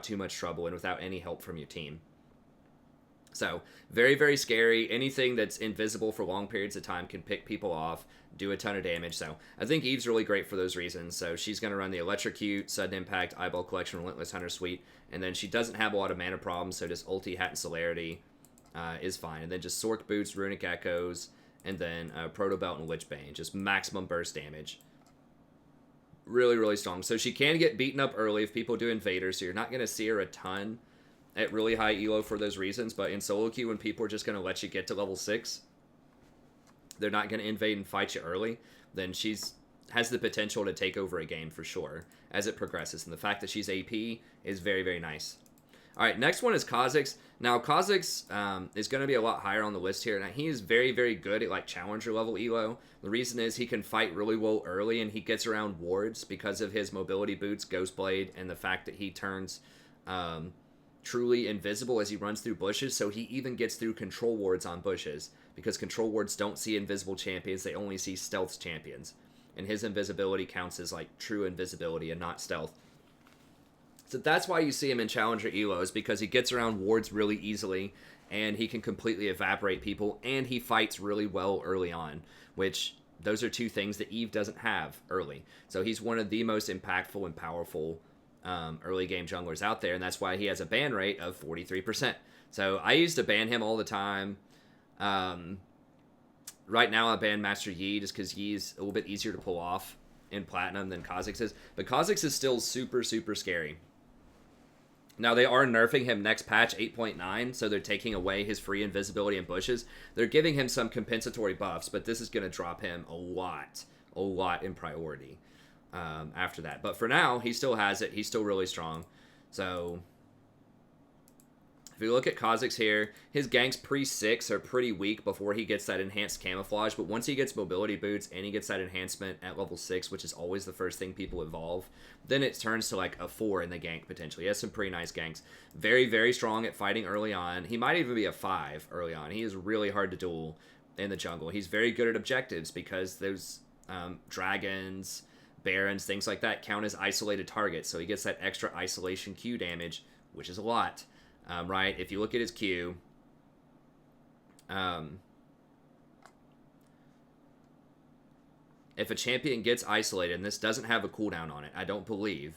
too much trouble and without any help from your team. So, very, very scary. Anything that's invisible for long periods of time can pick people off, do a ton of damage. So, I think Eve's really great for those reasons. So, she's going to run the Electrocute, Sudden Impact, Eyeball Collection, Relentless Hunter Suite. And then she doesn't have a lot of mana problems, so just Ulti, Hat, and Celerity is fine. And then just Sork Boots, Runic Echoes, and then Proto Belt and Lich Bane. Just maximum burst damage. Really, really strong. So, she can get beaten up early if people do Invader, so you're not going to see her a ton at really high elo for those reasons, but in solo queue, when people are just going to let you get to level 6, they're not going to invade and fight you early, then has the potential to take over a game for sure as it progresses. And the fact that she's AP is very, very nice. All right, next one is Kha'Zix. Now, Kha'Zix is going to be a lot higher on the list here. Now, he is very, very good at like challenger level elo. The reason is he can fight really well early, and he gets around wards because of his mobility boots, Ghostblade, and the fact that he turns truly invisible as he runs through bushes, so he even gets through control wards on bushes, because control wards don't see invisible champions, they only see stealth champions, and his invisibility counts as like true invisibility and not stealth. So that's why you see him in challenger elos, because he gets around wards really easily, and he can completely evaporate people, and he fights really well early on, which those are two things that Eve doesn't have early. So he's one of the most impactful and powerful early game junglers out there, and that's why he has a ban rate of 43%. So I used to ban him all the time. Right now I ban Master Yi just because Yi's a little bit easier to pull off in Platinum than Kha'Zix is. But Kha'Zix is still super, super scary. Now they are nerfing him next patch 8.9, so they're taking away his free invisibility in bushes. They're giving him some compensatory buffs, but this is going to drop him a lot in priority. After that. But for now, he still has it. He's still really strong. So, If you look at Kha'Zix here, his ganks pre-6 are pretty weak before he gets that enhanced camouflage, but once he gets mobility boots and he gets that enhancement at level 6, which is always the first thing people evolve, then it turns to like a 4 in the gank potentially. He has some pretty nice ganks. Very, very strong at fighting early on. He might even be a 5 early on. He is really hard to duel in the jungle. He's very good at objectives because those dragons, barons, things like that count as isolated targets, so he gets that extra isolation Q damage, which is a lot. Right, if you look at his Q, if a champion gets isolated, and this doesn't have a cooldown on it, I don't believe,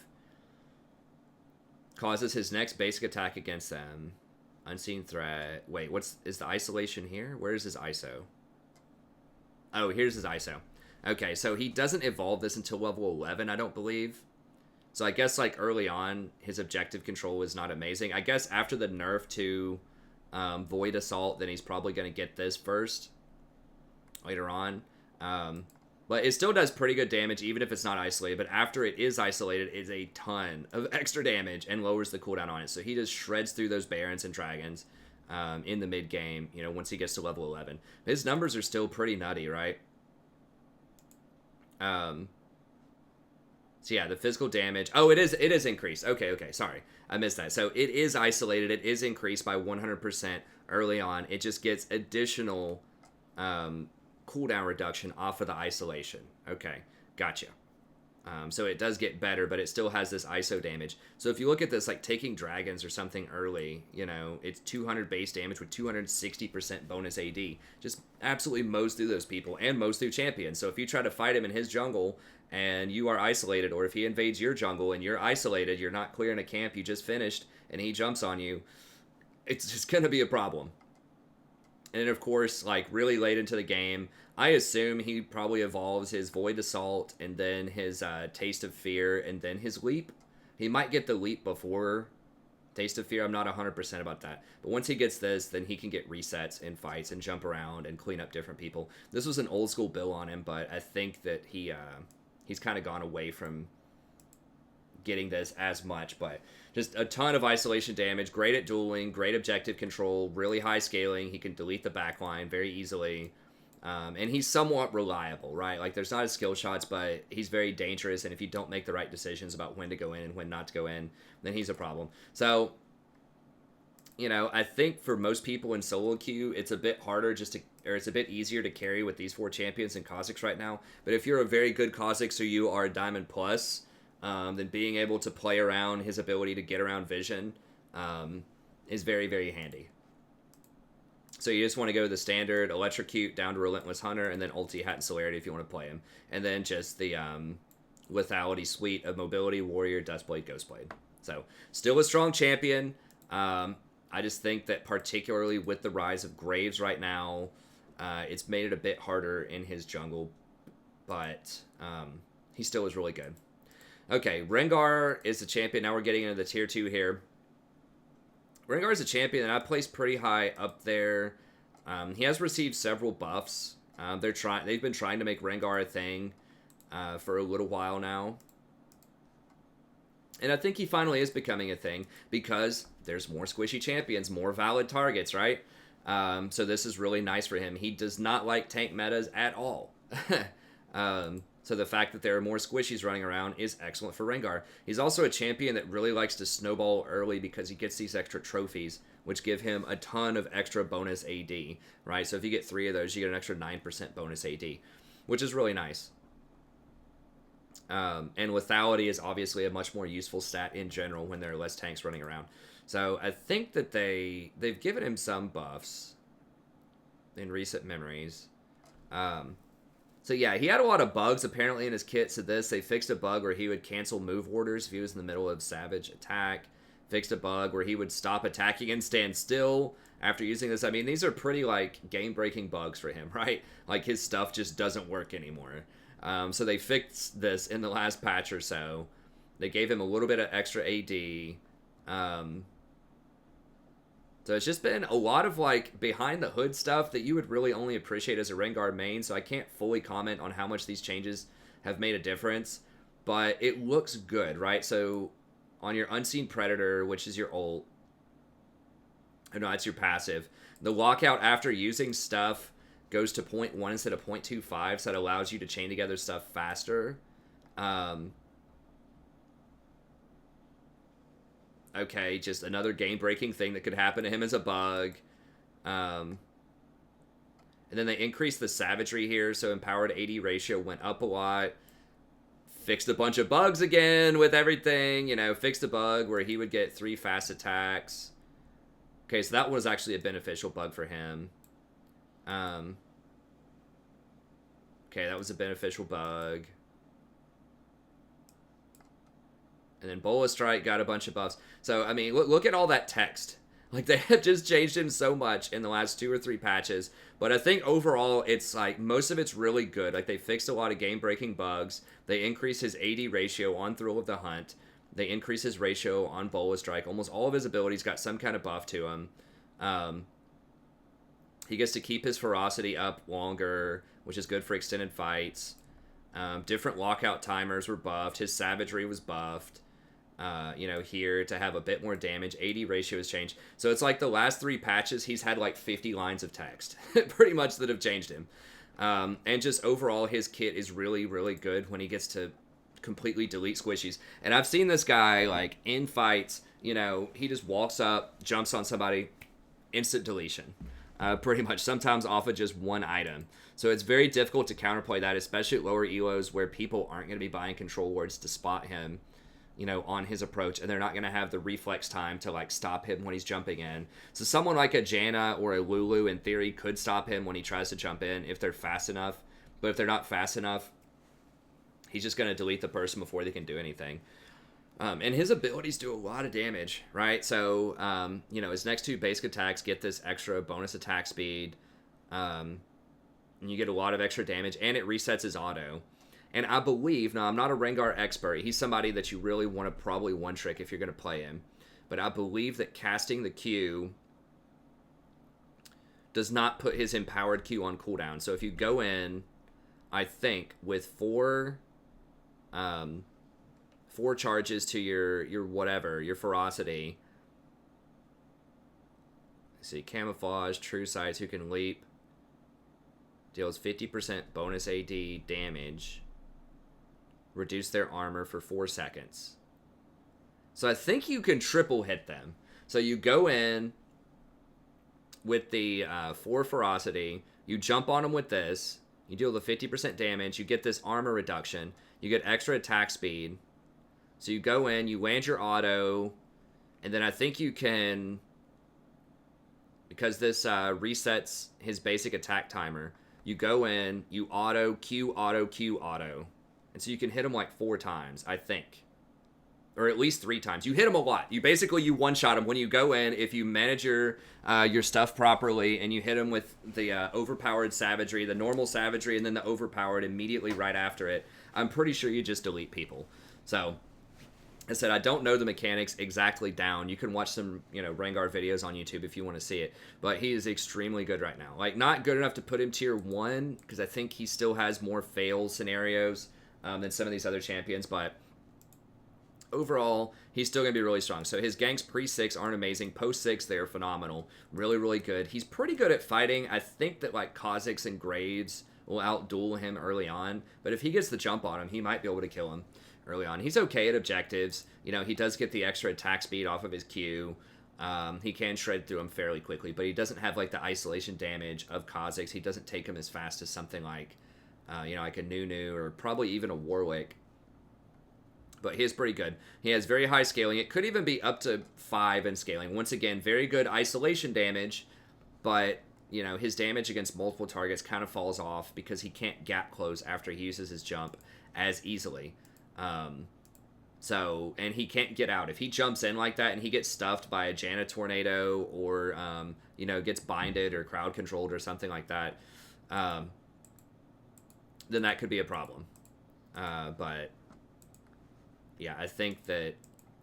causes his next basic attack against them, unseen threat. Wait, is the isolation here? Where is his ISO? Oh, here's his ISO. Okay, so he doesn't evolve this until level 11, I don't believe. So I guess, like, early on, his objective control is not amazing. I guess after the nerf to Void Assault, then he's probably going to get this first later on. But it still does pretty good damage, even if it's not isolated. But after it is isolated, it's a ton of extra damage and lowers the cooldown on it. So he just shreds through those Barons and Dragons in the mid-game, you know, once he gets to level 11. His numbers are still pretty nutty, right? So yeah, the physical damage. Oh, it is increased. Okay, sorry. I missed that. So it is isolated. It is increased by 100% early on. It just gets additional cooldown reduction off of the isolation. Okay, gotcha. So it does get better, but it still has this ISO damage. So if you look at this, like taking dragons or something early, you know, it's 200 base damage with 260% bonus AD. Just absolutely mows through those people and mows through champions. So if you try to fight him in his jungle and you are isolated, or if he invades your jungle and you're isolated, you're not clearing a camp you just finished, and he jumps on you, it's just going to be a problem. And then, of course, like, really late into the game, I assume he probably evolves his Void Assault, and then his Taste of Fear, and then his Leap. He might get the Leap before Taste of Fear. I'm not 100% about that. But once he gets this, then he can get resets in fights and jump around and clean up different people. This was an old school build on him, but I think that he's kind of gone away from getting this as much, but just a ton of isolation damage, great at dueling, great objective control, really high scaling. He can delete the backline very easily, and he's somewhat reliable, right? Like, there's not his skill shots, but he's very dangerous, and if you don't make the right decisions about when to go in and when not to go in, then he's a problem. So, you know, I think for most people in solo queue, it's a bit harder or it's a bit easier to carry with these 4 champions in Kha'Zix right now. But if you're a very good Kha'Zix or you are a Diamond Plus, then being able to play around his ability to get around vision is very, very handy. So you just want to go to the standard, Electrocute down to Relentless Hunter, and then Ulti, Hat, and Celerity if you want to play him. And then just the Lethality suite of Mobility, Warrior, Dustblade, Ghostblade. So still a strong champion. I just think that particularly with the rise of Graves right now, it's made it a bit harder in his jungle, but he still is really good. Okay, Rengar is the champion. Now we're getting into the tier 2 here. Rengar is a champion that I placed pretty high up there. He has received several buffs. They've been trying to make Rengar a thing for a little while now. And I think he finally is becoming a thing because there's more squishy champions, more valid targets, right? So this is really nice for him. He does not like tank metas at all. So the fact that there are more squishies running around is excellent for Rengar. He's also a champion that really likes to snowball early because he gets these extra trophies, which give him a ton of extra bonus AD, right? So if you get 3 of those, you get an extra 9% bonus AD, which is really nice. And lethality is obviously a much more useful stat in general when there are less tanks running around. So I think that they've given him some buffs in recent memories. So yeah, he had a lot of bugs apparently in his kit. So they fixed a bug where he would cancel move orders if he was in the middle of savage attack. Fixed a bug where he would stop attacking and stand still after using this. I mean, these are pretty, like, game-breaking bugs for him, right? Like, his stuff just doesn't work anymore. So they fixed this in the last patch or so. They gave him a little bit of extra AD. So it's just been a lot of, like, behind-the-hood stuff that you would really only appreciate as a Rengar main, so I can't fully comment on how much these changes have made a difference. But it looks good, right? So on your Unseen Predator, which is your ult, Oh, no, that's your passive. The lockout after using stuff goes to 0.1 instead of 0.25, so that allows you to chain together stuff faster. Okay, just another game-breaking thing that could happen to him as a bug. And then they increased the savagery here, so empowered AD ratio went up a lot. Fixed a bunch of bugs again with everything, you know, fixed a bug where he would get 3 fast attacks. Okay, so that was actually a beneficial bug for him. Okay, that was a beneficial bug. And then Bola Strike got a bunch of buffs. So, I mean, look at all that text. Like, they have just changed him so much in the last 2 or 3 patches. But I think overall, it's like, most of it's really good. Like, they fixed a lot of game-breaking bugs. They increased his AD ratio on Thrill of the Hunt. They increased his ratio on Bola Strike. Almost all of his abilities got some kind of buff to him. He gets to keep his ferocity up longer, which is good for extended fights. Different lockout timers were buffed. His savagery was buffed. You know, here to have a bit more damage. AD ratio has changed. So it's like the last 3 patches, he's had like 50 lines of text, pretty much, that have changed him. And just overall, his kit is really, really good when he gets to completely delete squishies. And I've seen this guy, like, in fights, you know, he just walks up, jumps on somebody, instant deletion. Pretty much, sometimes off of just 1 item. So it's very difficult to counterplay that, especially at lower elos where people aren't going to be buying control wards to spot him, you know, on his approach, and they're not going to have the reflex time to, like, stop him when he's jumping in. So someone like a Janna or a Lulu, in theory, could stop him when he tries to jump in if they're fast enough. But if they're not fast enough, he's just going to delete the person before they can do anything. And his abilities do a lot of damage, right? So, you know, his next 2 basic attacks get this extra bonus attack speed. And you get a lot of extra damage, and it resets his auto. And I believe, now I'm not a Rengar expert, he's somebody that you really want to probably one-trick if you're going to play him. But I believe that casting the Q does not put his empowered Q on cooldown. So if you go in, I think, with 4 charges to your whatever, your ferocity. Let's see, camouflage, true sights, who can leap. Deals 50% bonus AD damage. Reduce their armor for 4 seconds. So I think you can triple hit them. So you go in with the 4 ferocity. You jump on them with this. You deal the 50% damage. You get this armor reduction. You get extra attack speed. So you go in, you land your auto, and then I think you can, because this resets his basic attack timer, you go in, you auto, Q, auto, Q, auto. And so you can hit him like 4 times, I think. Or at least 3 times. You hit him a lot. You one-shot him when you go in. If you manage your stuff properly and you hit him with the overpowered savagery, the normal savagery, and then the overpowered immediately right after it, I'm pretty sure you just delete people. So, I said, I don't know the mechanics exactly down. You can watch some, you know, Rengar videos on YouTube if you want to see it. But he is extremely good right now. Like, not good enough to put him tier 1, because I think he still has more fail scenarios than some of these other champions. But overall, he's still going to be really strong. So his ganks pre-6 aren't amazing. Post-6, they're phenomenal. Really, really good. He's pretty good at fighting. I think that, like, Kha'Zix and Grades will outduel him early on. But if he gets the jump on him, he might be able to kill him early on. He's okay at objectives. You know, he does get the extra attack speed off of his Q. He can shred through him fairly quickly, but he doesn't have, like, the isolation damage of Kha'Zix. He doesn't take him as fast as something like, you know, like a Nunu or probably even a Warwick. But he is pretty good. He has very high scaling. It could even be up to 5 in scaling. Once again, very good isolation damage, but, you know, his damage against multiple targets kind of falls off because he can't gap close after he uses his jump as easily. So, and he can't get out. If he jumps in like that and he gets stuffed by a Janna tornado or, you know, gets binded or crowd controlled or something like that, then that could be a problem. But yeah, I think that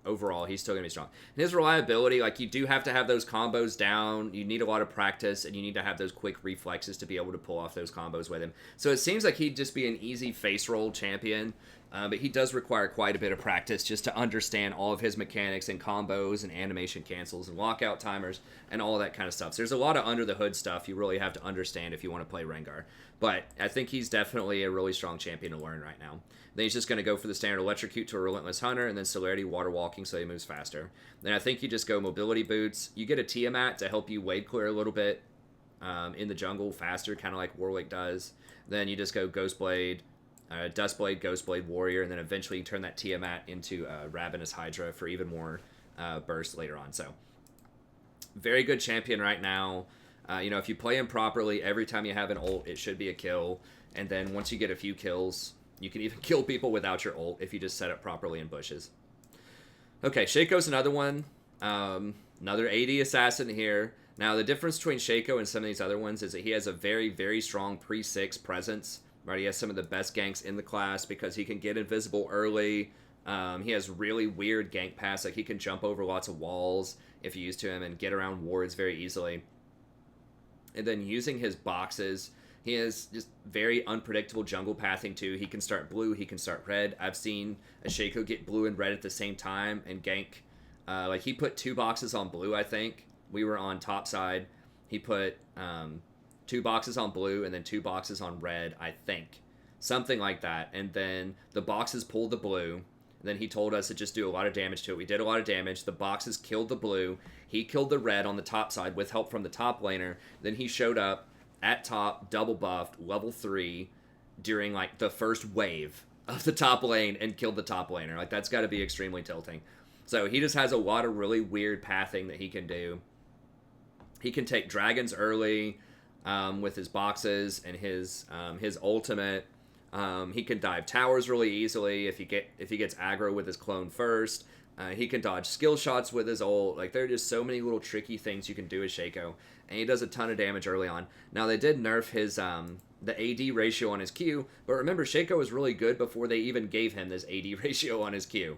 overall he's still going to be strong. And his reliability, like, you do have to have those combos down. You need a lot of practice, and you need to have those quick reflexes to be able to pull off those combos with him. So it seems like he'd just be an easy face roll champion. But he does require quite a bit of practice just to understand all of his mechanics and combos and animation cancels and lockout timers and all that kind of stuff. So there's a lot of under the hood stuff you really have to understand if you want to play Rengar. But I think he's definitely a really strong champion to learn right now. Then he's just going to go for the standard Electrocute to a Relentless Hunter, and then Celerity Water Walking so he moves faster. Then I think you just go Mobility Boots. You get a Tiamat to help you wave clear a little bit in the jungle faster, kind of like Warwick does. Then you just go Ghostblade, Dustblade, Ghostblade, Warrior, and then eventually you turn that Tiamat into Ravenous Hydra for even more burst later on. So, very good champion right now. If you play him properly, every time you have an ult, it should be a kill. And then once you get a few kills, you can even kill people without your ult if you just set it properly in bushes. Okay, Shaco's another one. Another AD assassin here. Now, the difference between Shaco and some of these other ones is that he has a very, very strong pre-6 presence. Right, he has some of the best ganks in the class because he can get invisible early. He has really weird gank paths. Like, he can jump over lots of walls if you use to him and get around wards very easily. And then using his boxes, he has just very unpredictable jungle pathing too. He can start blue, he can start red. I've seen a Shaco get blue and red at the same time and gank. Like, he put 2 boxes on blue, I think. We were on top side. He put 2 boxes on blue and then 2 boxes on red, I think. Something like that. And then the boxes pulled the blue. And then he told us to just do a lot of damage to it. We did a lot of damage. The boxes killed the blue. He killed the red on the top side with help from the top laner. Then he showed up at top, double buffed, level 3, during, like, the first wave of the top lane and killed the top laner. Like, that's got to be extremely tilting. So he just has a lot of really weird pathing that he can do. He can take dragons early with his boxes and his ultimate. He can dive towers really easily if he gets aggro with his clone first. He can dodge skill shots with his ult. Like, there are just so many little tricky things you can do as Shaco, and he does a ton of damage early on. Now, they did nerf his the AD ratio on his Q, but remember, Shaco was really good before they even gave him this AD ratio on his Q.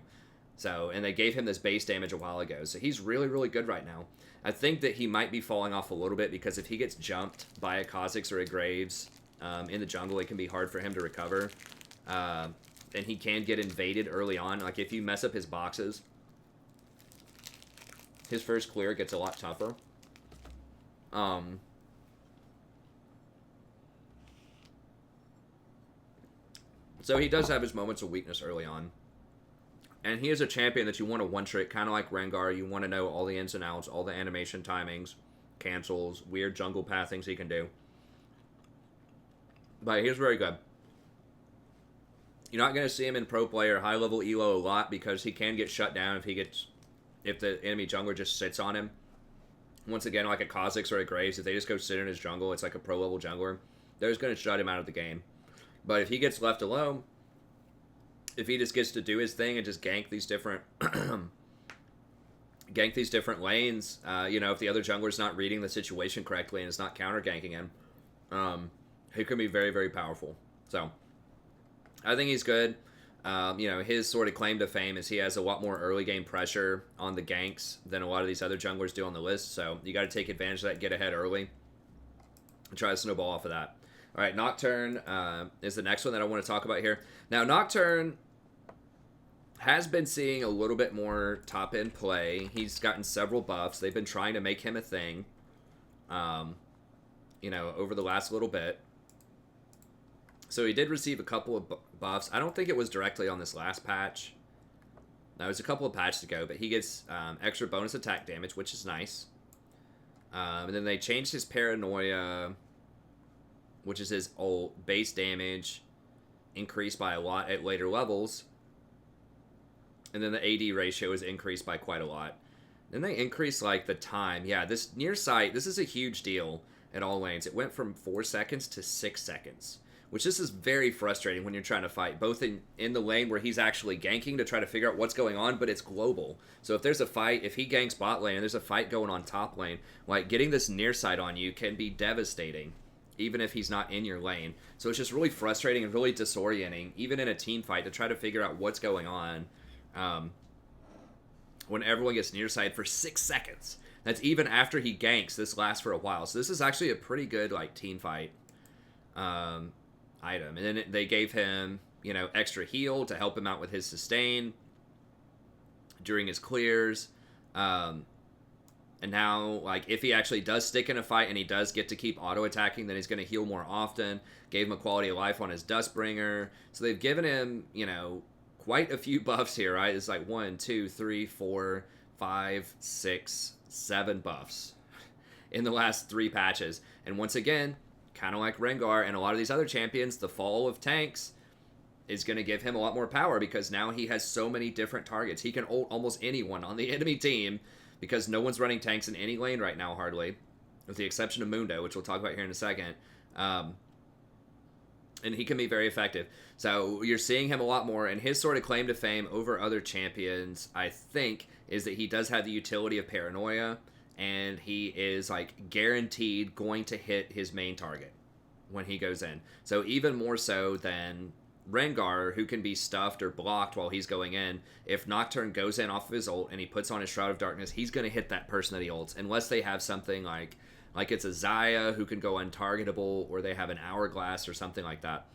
So, and they gave him this base damage a while ago, so he's really, really good right now. I think that he might be falling off a little bit because if he gets jumped by a Kha'Zix or a Graves in the jungle, it can be hard for him to recover. And he can get invaded early on. Like, if you mess up his boxes, his first clear gets a lot tougher. So he does have his moments of weakness early on. And he is a champion that you want to one-trick, kind of like Rengar. You want to know all the ins and outs, all the animation timings, cancels, weird jungle pathings he can do. But he's very good. You're not going to see him in pro play or high-level elo a lot because he can get shut down if the enemy jungler just sits on him. Once again, like a Kha'Zix or a Graves, if they just go sit in his jungle, it's like a pro-level jungler. They're just going to shut him out of the game. But if he gets left alone, if he just gets to do his thing and just gank these different lanes, if the other jungler's not reading the situation correctly and is not counter ganking him, he can be very, very powerful. So I think he's good. His sort of claim to fame is he has a lot more early game pressure on the ganks than a lot of these other junglers do on the list. So you got to take advantage of that, get ahead early, and try to snowball off of that. All right, Nocturne is the next one that I want to talk about here. Now, Nocturne has been seeing a little bit more top-end play. He's gotten several buffs. They've been trying to make him a thing, over the last little bit. So he did receive a couple of buffs. I don't think it was directly on this last patch. No, it was a couple of patches ago, but he gets extra bonus attack damage, which is nice. And then they changed his Paranoia, which is his old base damage, increased by a lot at later levels. And then the AD ratio is increased by quite a lot. Then they increased, like, the time. Yeah, this near sight, this is a huge deal at all lanes. It went from 4 seconds to 6 seconds, which this is very frustrating when you're trying to fight, both in the lane where he's actually ganking to try to figure out what's going on, but it's global. So if there's a fight, if he ganks bot lane and there's a fight going on top lane, like, getting this near sight on you can be devastating, even if he's not in your lane. So it's just really frustrating and really disorienting, even in a team fight, to try to figure out what's going on. When everyone gets near side for 6 seconds. That's even after he ganks. This lasts for a while. So this is actually a pretty good, like, team fight item. And then they gave him you know, extra heal to help him out with his sustain during his clears. And now, like, if he actually does stick in a fight and he does get to keep auto-attacking, then he's going to heal more often. Gave him a quality of life on his Dustbringer. So they've given him, you know, quite a few buffs here, right? It's like 1, 2, 3, 4, 5, 6, 7 buffs in the last 3 patches. And once again, kind of like Rengar and a lot of these other champions, the fall of tanks is going to give him a lot more power because now he has so many different targets. He can ult almost anyone on the enemy team because no one's running tanks in any lane right now, hardly, with the exception of Mundo, which we'll talk about here in a second. And he can be very effective. So you're seeing him a lot more, and his sort of claim to fame over other champions, I think, is that he does have the utility of Paranoia, and he is, like, guaranteed going to hit his main target when he goes in. So even more so than Rengar, who can be stuffed or blocked while he's going in. If Nocturne goes in off of his ult and he puts on his Shroud of Darkness, he's going to hit that person that he ults, unless they have something like it's a Xayah who can go untargetable, or they have an Hourglass or something like that.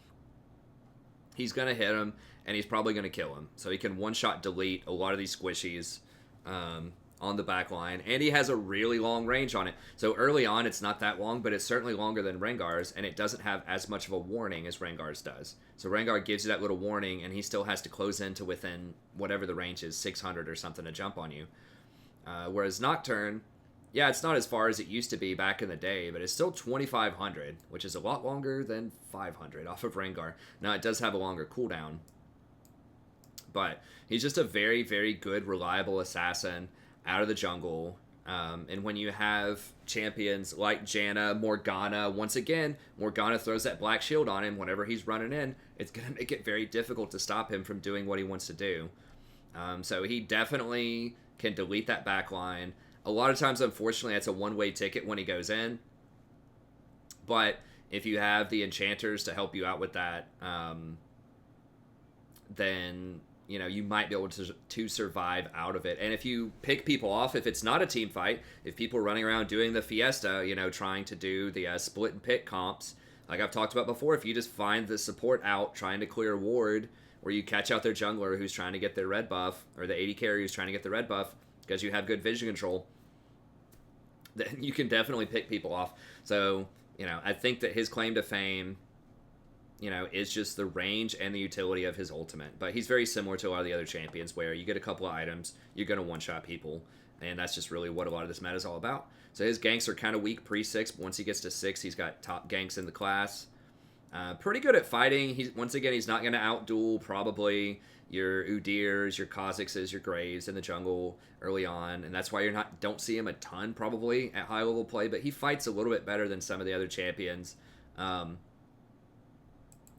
He's going to hit him, and he's probably going to kill him. So he can one-shot delete a lot of these squishies on the back line, and he has a really long range on it. So early on, it's not that long, but it's certainly longer than Rengar's, and it doesn't have as much of a warning as Rengar's does. So Rengar gives you that little warning, and he still has to close in to within whatever the range is, 600 or something, to jump on you. Whereas Nocturne, yeah, it's not as far as it used to be back in the day, but it's still 2,500, which is a lot longer than 500 off of Rengar. Now, it does have a longer cooldown, but he's just a very, very good, reliable assassin out of the jungle. And when you have champions like Janna, Morgana, once again, Morgana throws that black shield on him whenever he's running in, it's going to make it very difficult to stop him from doing what he wants to do. So he definitely can delete that back line. A lot of times, unfortunately, that's a one-way ticket when he goes in. But if you have the enchanters to help you out with that, then, you know, you might be able to survive out of it. And if you pick people off, if it's not a team fight, if people are running around doing the Fiesta, you know, trying to do the split and pick comps, like I've talked about before, if you just find the support out trying to clear ward, or you catch out their jungler who's trying to get their red buff, or the AD carry who's trying to get the red buff, because you have good vision control, then you can definitely pick people off. So, you know, I think that his claim to fame, you know, is just the range and the utility of his ultimate. But he's very similar to a lot of the other champions, where you get a couple of items, you're going to one-shot people, and that's just really what a lot of this meta is all about. So his ganks are kind of weak pre-6, but once he gets to 6, he's got top ganks in the class. Pretty good at fighting. Once again, he's not going to outduel probably your Udyrs, your Kha'Zixes, your Graves in the jungle early on, and that's why don't see him a ton probably at high level play, but he fights a little bit better than some of the other champions.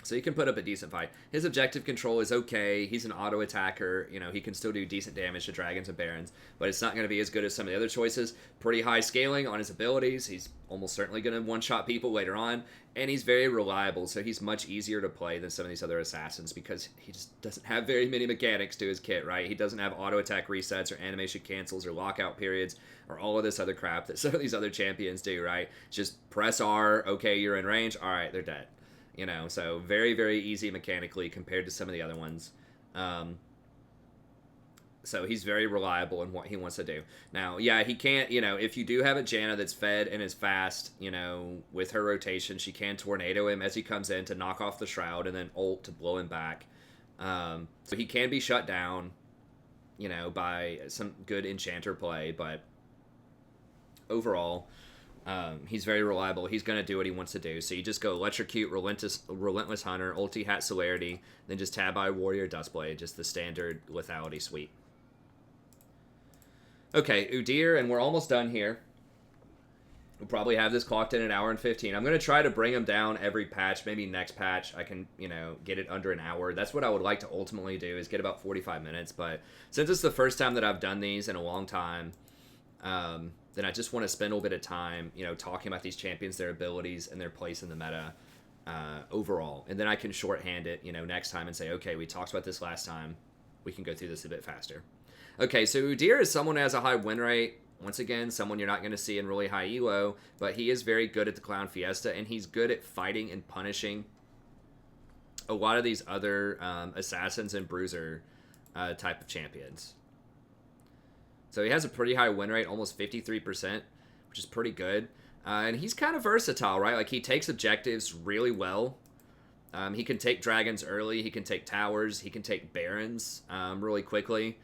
So he can put up a decent fight. His objective control is okay. He's an auto attacker. You know, he can still do decent damage to dragons and barons, but it's not going to be as good as some of the other choices. Pretty high scaling on his abilities. He's almost certainly going to one-shot people later on, and he's very reliable, so he's much easier to play than some of these other assassins because he just doesn't have very many mechanics to his kit, right? He doesn't have auto attack resets or animation cancels or lockout periods or all of this other crap that some of these other champions do, right? Just press R, okay, you're in range, all right, they're dead. You know, so very, very easy mechanically compared to some of the other ones. So he's very reliable in what he wants to do. Now, yeah, he can't, you know, if you do have a Janna that's fed and is fast, you know, with her rotation, she can tornado him as he comes in to knock off the Shroud and then ult to blow him back. So he can be shut down, you know, by some good enchanter play, but overall, he's very reliable. He's going to do what he wants to do. So you just go Electrocute, Relentless Hunter, Ulti Hat Celerity, then just Tab Eye Warrior, Dustblade, just the standard lethality suite. Okay, Udyr, and we're almost done here. We'll probably have this clocked in an hour and 15. I'm going to try to bring him down every patch. Maybe next patch I can, you know, get it under an hour. That's what I would like to ultimately do, is get about 45 minutes. But since it's the first time that I've done these in a long time, then I just want to spend a little bit of time, you know, talking about these champions, their abilities, and their place in the meta overall. And then I can shorthand it, you know, next time and say, okay, we talked about this last time. We can go through this a bit faster. Okay, so Udyr is someone who has a high win rate. Once again, someone you're not going to see in really high elo, but he is very good at the Clown Fiesta, and he's good at fighting and punishing a lot of these other assassins and bruiser type of champions. So he has a pretty high win rate, almost 53%, which is pretty good. And he's kind of versatile, right? Like, he takes objectives really well. He can take dragons early. He can take towers. He can take barons really quickly.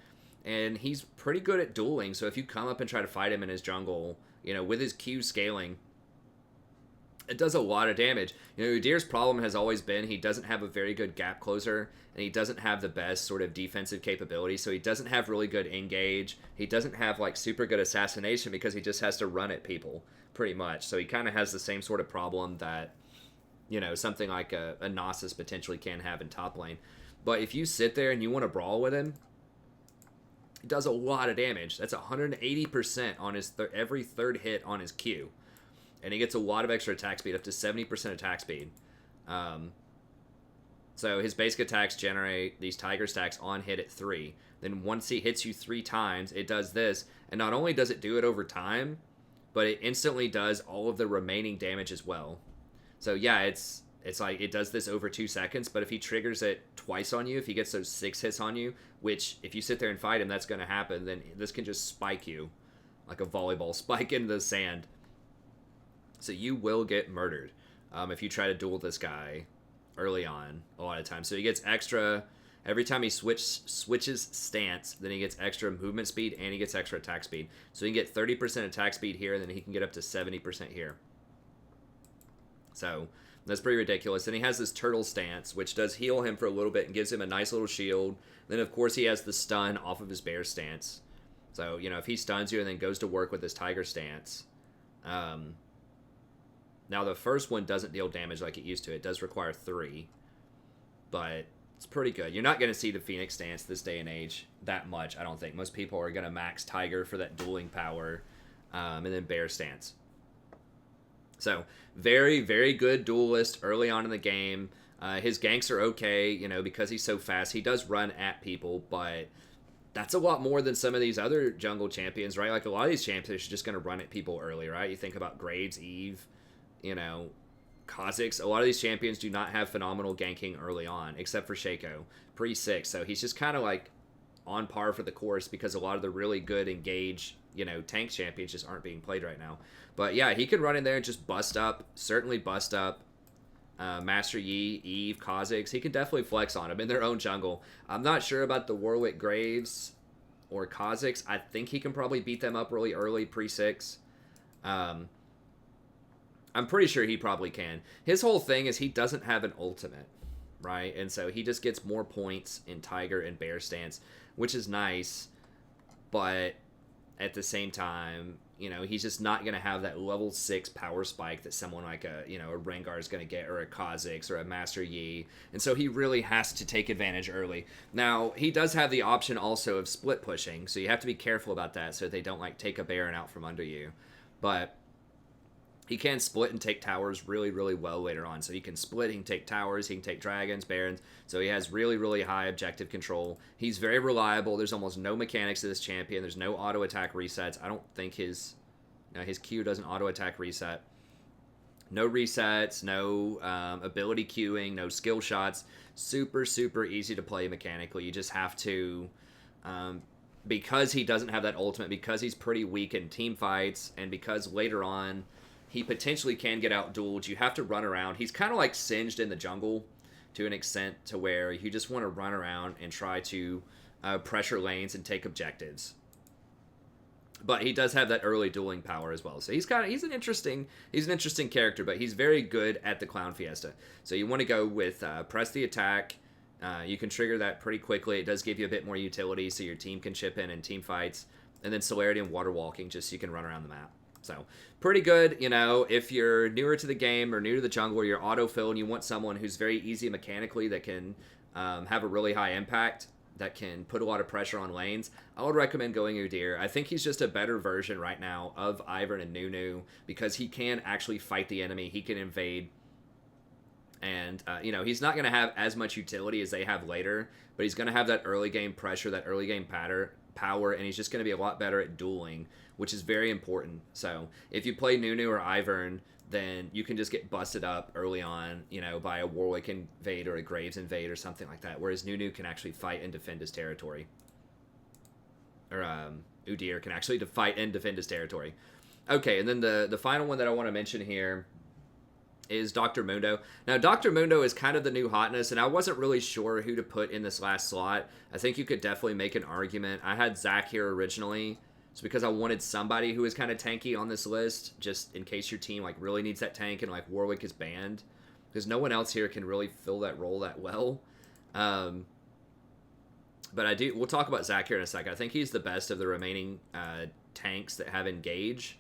And he's pretty good at dueling. So if you come up and try to fight him in his jungle, you know, with his Q scaling, it does a lot of damage. You know, Udyr's problem has always been he doesn't have a very good gap closer, and he doesn't have the best sort of defensive capability, so he doesn't have really good engage. He doesn't have, like, super good assassination because he just has to run at people, pretty much. So he kind of has the same sort of problem that, you know, something like a Nasus potentially can have in top lane. But if you sit there and you want to brawl with him, it does a lot of damage. That's 180% on his every third hit on his Q. And he gets a lot of extra attack speed, up to 70% attack speed. So his basic attacks generate these tiger stacks on hit at 3. Then once he hits you 3 times, it does this. And not only does it do it over time, but it instantly does all of the remaining damage as well. So yeah, it's like it does this over 2 seconds, but if he triggers it twice on you, if he gets those 6 hits on you, which if you sit there and fight him, that's going to happen, then this can just spike you like a volleyball spike into the sand. So you will get murdered if you try to duel this guy early on a lot of times. So he gets extra, every time he switches stance, then he gets extra movement speed and he gets extra attack speed. So he can get 30% attack speed here, and then he can get up to 70% here. So that's pretty ridiculous. And he has this turtle stance, which does heal him for a little bit and gives him a nice little shield. Then, of course, he has the stun off of his bear stance. So, you know, if he stuns you and then goes to work with his tiger stance, now, the first one doesn't deal damage like it used to. It does require 3, but it's pretty good. You're not going to see the Phoenix stance this day and age that much, I don't think. Most people are going to max Tiger for that dueling power, and then Bear stance. So, very, very good duelist early on in the game. His ganks are okay, you know, because he's so fast. He does run at people, but that's a lot more than some of these other jungle champions, right? Like, a lot of these champions are just going to run at people early, right? You think about Graves, Eve, you know, Kha'Zix. A lot of these champions do not have phenomenal ganking early on, except for Shaco, pre-6. So he's just kind of like on par for the course because a lot of the really good engage, you know, tank champions just aren't being played right now. But yeah, he can run in there and just bust up, certainly bust up Master Yi, Eve, Kha'Zix. He can definitely flex on them in their own jungle. I'm not sure about the Warwick Graves or Kha'Zix. I think he can probably beat them up really early, pre-6. I'm pretty sure he probably can. His whole thing is he doesn't have an ultimate, right? And so he just gets more points in Tiger and Bear stance, which is nice. But at the same time, you know, he's just not going to have that level 6 power spike that someone like a Rengar is going to get, or a Kha'Zix or a Master Yi. And so he really has to take advantage early. Now, he does have the option also of split pushing, so you have to be careful about that so they don't, like, take a Baron out from under you. But he can split and take towers really, really well later on. So he can split, he can take towers, he can take dragons, barons. So he has really, really high objective control. He's very reliable. There's almost no mechanics to this champion. There's no auto attack resets. I don't think his Q doesn't auto attack reset. No resets, no ability queuing, no skill shots. Super, super easy to play mechanically. You just have to, because he doesn't have that ultimate, because he's pretty weak in team fights, and because later on he potentially can get out-dueled. You have to run around. He's kind of like Singed in the jungle to an extent to where you just want to run around and try to pressure lanes and take objectives. But he does have that early dueling power as well. So he's an interesting character, but he's very good at the Clown Fiesta. So you want to go with press the attack. You can trigger that pretty quickly. It does give you a bit more utility so your team can chip in team fights. And then Celerity and Water Walking, just so you can run around the map. So, pretty good, you know, if you're newer to the game or new to the jungle, or you're autofill and you want someone who's very easy mechanically that can have a really high impact, that can put a lot of pressure on lanes, I would recommend going Udyr. I think he's just a better version right now of Ivern and Nunu because he can actually fight the enemy, he can invade, and, you know, he's not going to have as much utility as they have later, but he's going to have that early game pressure, that early game power, and he's just going to be a lot better at dueling, which is very important. So if you play Nunu or Ivern, then you can just get busted up early on, you know, by a Warwick invade or a Graves invade or something like that, whereas Nunu can actually fight and defend his territory. Or Udyr can actually fight and defend his territory. Okay, and then the final one that I want to mention here is Dr. Mundo. Now, Dr. Mundo is kind of the new hotness, and I wasn't really sure who to put in this last slot. I think you could definitely make an argument. I had Zach here originally. It's because I wanted somebody who is kind of tanky on this list, just in case your team like really needs that tank and like Warwick is banned, because no one else here can really fill that role that well. But we'll talk about Zach here in a second. I think he's the best of the remaining tanks that have engage.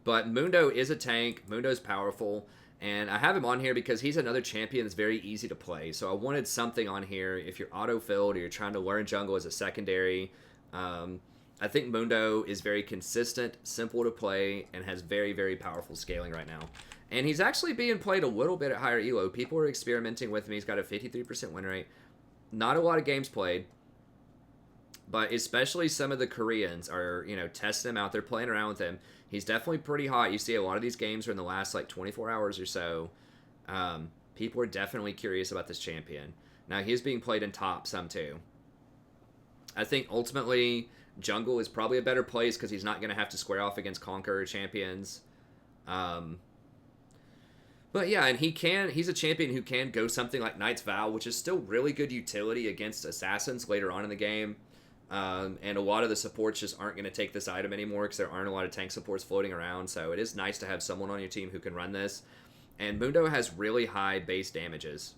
But Mundo is a tank. Mundo's powerful. And I have him on here because he's another champion that's very easy to play. So I wanted something on here if you're auto-filled or you're trying to learn jungle as a secondary. I think Mundo is very consistent, simple to play, and has very, very powerful scaling right now. And he's actually being played a little bit at higher elo. People are experimenting with him. He's got a 53% win rate. Not a lot of games played. But especially some of the Koreans are, you know, testing him out. They're playing around with him. He's definitely pretty hot. You see a lot of these games are in the last, like, 24 hours or so. People are definitely curious about this champion. Now, he's being played in top some, too. I think, ultimately, jungle is probably a better place because he's not going to have to square off against Conqueror champions. But, yeah, and he's a champion who can go something like Knight's Vow, which is still really good utility against Assassins later on in the game. And a lot of the supports just aren't going to take this item anymore because there aren't a lot of tank supports floating around. So it is nice to have someone on your team who can run this. And Mundo has really high base damages.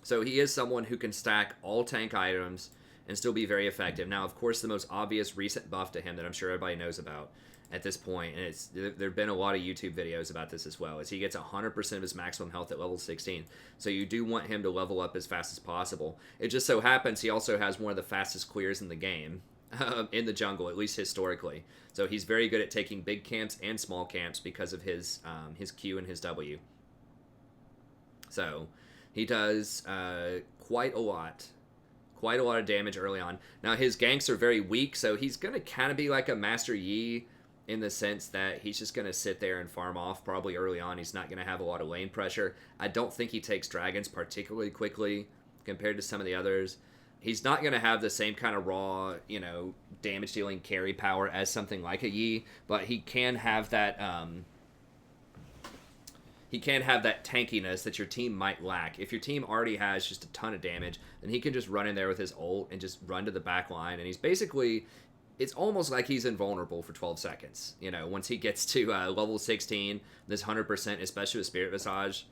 So he is someone who can stack all tank items and still be very effective. Now, of course, the most obvious recent buff to him that I'm sure everybody knows about at this point, and there have been a lot of YouTube videos about this as well, is he gets 100% of his maximum health at level 16. So you do want him to level up as fast as possible. It just so happens he also has one of the fastest clears in the game, in the jungle, at least historically. So he's very good at taking big camps and small camps because of his Q and his W. So he does quite a lot of damage early on. Now his ganks are very weak, so he's going to kind of be like a Master Yi in the sense that he's just going to sit there and farm off probably early on. He's not going to have a lot of lane pressure. I don't think he takes dragons particularly quickly compared to some of the others. He's not going to have the same kind of raw, you know, damage dealing carry power as something like a Yi, but he can have that tankiness that your team might lack. If your team already has just a ton of damage, then he can just run in there with his ult and just run to the back line, and he's basically, it's almost like he's invulnerable for 12 seconds. You know, once he gets to level 16, this 100%, especially with Spirit Visage,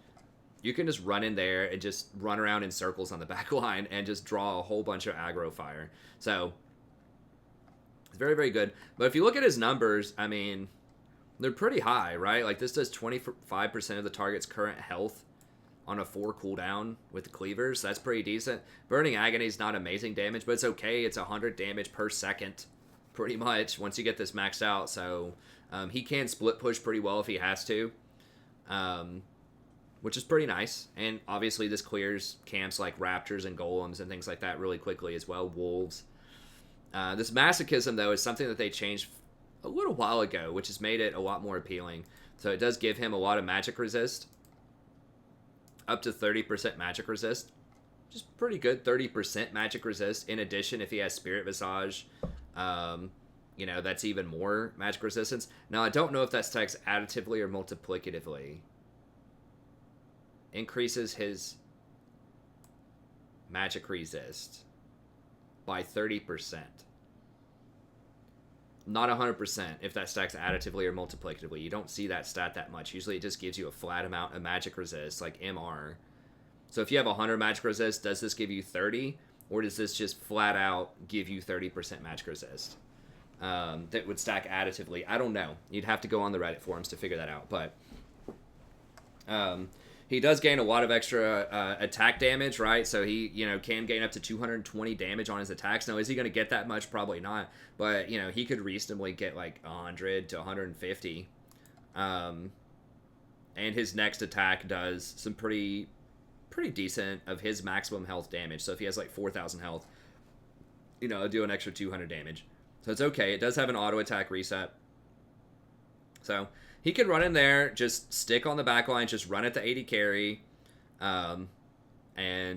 you can just run in there and just run around in circles on the back line and just draw a whole bunch of aggro fire. So, it's very, very good. But if you look at his numbers, I mean, they're pretty high, right? Like, this does 25% of the target's current health on a 4 cooldown with the cleavers. So that's pretty decent. Burning Agony is not amazing damage, but it's okay. It's 100 damage per second, pretty much, once you get this maxed out. So he can split push pretty well if he has to, which is pretty nice. And obviously this clears camps like raptors and golems and things like that really quickly as well, wolves. This masochism, though, is something that they changed a little while ago, which has made it a lot more appealing. So it does give him a lot of magic resist, up to 30% magic resist, which is pretty good. 30% magic resist. In addition, if he has Spirit Visage, you know, that's even more magic resistance. Now, I don't know if that stacks additively or multiplicatively. Increases his magic resist by 30%. Not 100% if that stacks additively or multiplicatively. You don't see that stat that much. Usually it just gives you a flat amount of magic resist, like MR. So if you have 100 magic resist, does this give you 30? Or does this just flat out give you 30% magic resist? That would stack additively. I don't know. You'd have to go on the Reddit forums to figure that out. But he does gain a lot of extra attack damage, right? So he, you know, can gain up to 220 damage on his attacks. Now, is he going to get that much? Probably not. But, you know, he could reasonably get like 100 to 150. And his next attack does some pretty decent of his maximum health damage. So if he has like 4,000 health, you know, do an extra 200 damage. So it's okay. It does have an auto attack reset. So he can run in there, just stick on the back line, just run at the 80 carry, and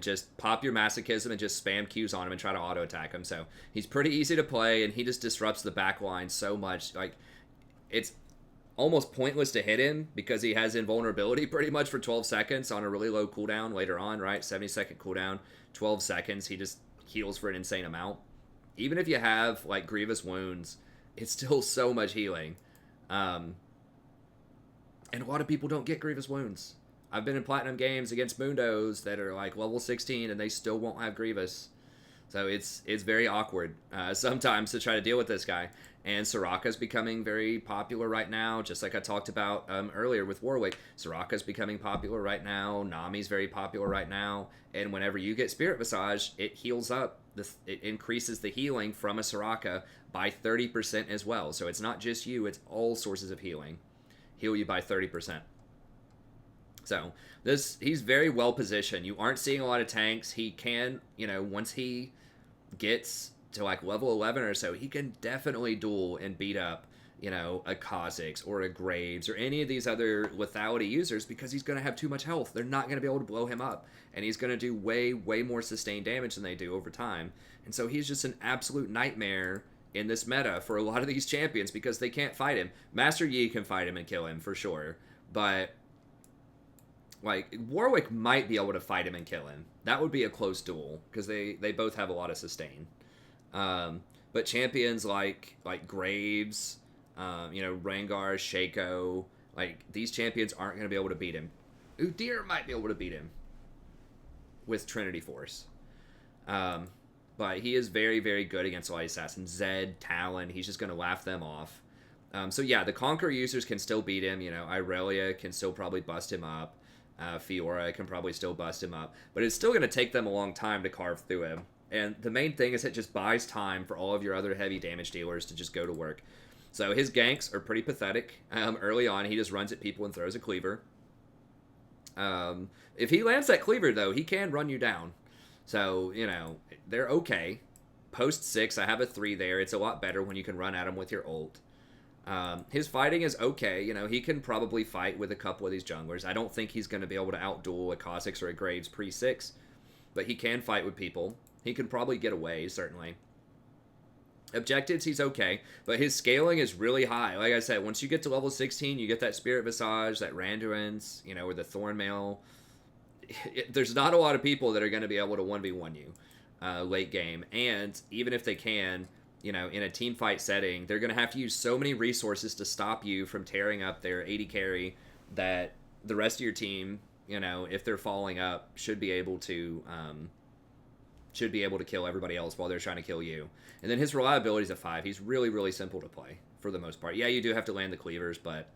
just pop your masochism and just spam Qs on him and try to auto attack him. So he's pretty easy to play, and he just disrupts the back line so much. Like, it's almost pointless to hit him because he has invulnerability pretty much for 12 seconds on a really low cooldown later on, right? 70-second cooldown, 12 seconds. He just heals for an insane amount. Even if you have, like, grievous wounds, it's still so much healing. And a lot of people don't get grievous wounds. I've been in Platinum games against Mundos that are, like, level 16, and they still won't have grievous. So it's very awkward sometimes to try to deal with this guy. And Soraka's becoming very popular right now, just like I talked about earlier with Warwick. Soraka's becoming popular right now. Nami's very popular right now. And whenever you get Spirit Visage, it heals up. It increases the healing from a Soraka by 30% as well. So it's not just you, it's all sources of healing. Heal you by 30%. So he's very well positioned. You aren't seeing a lot of tanks. He can, you know, once he gets to like level 11 or so, he can definitely duel and beat up, you know, a Kha'Zix or a Graves or any of these other lethality users because he's going to have too much health. They're not going to be able to blow him up, and he's going to do way more sustained damage than they do over time. And so he's just an absolute nightmare in this meta for a lot of these champions because they can't fight him. Master Yi can fight him and kill him for sure, but like Warwick might be able to fight him and kill him. That would be a close duel because they both have a lot of sustain. But champions like Graves, you know, Rengar, Shaco, like these champions aren't going to be able to beat him. Udyr might be able to beat him with Trinity Force. But he is very good against Light Assassin. Zed, Talon, he's just going to laugh them off. So yeah, the Conqueror users can still beat him. You know, Irelia can still probably bust him up. Fiora can probably still bust him up. But it's still going to take them a long time to carve through him. And the main thing is it just buys time for all of your other heavy damage dealers to just go to work. So his ganks are pretty pathetic. Early on, he just runs at people and throws a cleaver. If he lands that cleaver, though, he can run you down. So, you know, they're okay. Post 6, I have a 3 there. It's a lot better when you can run at him with your ult. His fighting is okay. You know, he can probably fight with a couple of these junglers. I don't think he's going to be able to outduel a Kha'Zix or a Graves pre-6. But he can fight with people. He can probably get away, certainly. Objectives, he's okay. But his scaling is really high. Like I said, once you get to level 16, you get that Spirit Visage, that Randuin's, you know, or the Thornmail. There's not a lot of people that are going to be able to 1v1 you late game. And even if they can, you know, in a team fight setting, they're going to have to use so many resources to stop you from tearing up their 80 carry that the rest of your team, you know, if they're falling up, should be able to kill everybody else while they're trying to kill you. And then his reliability is a 5. He's really simple to play for the most part. Yeah, you do have to land the cleavers, but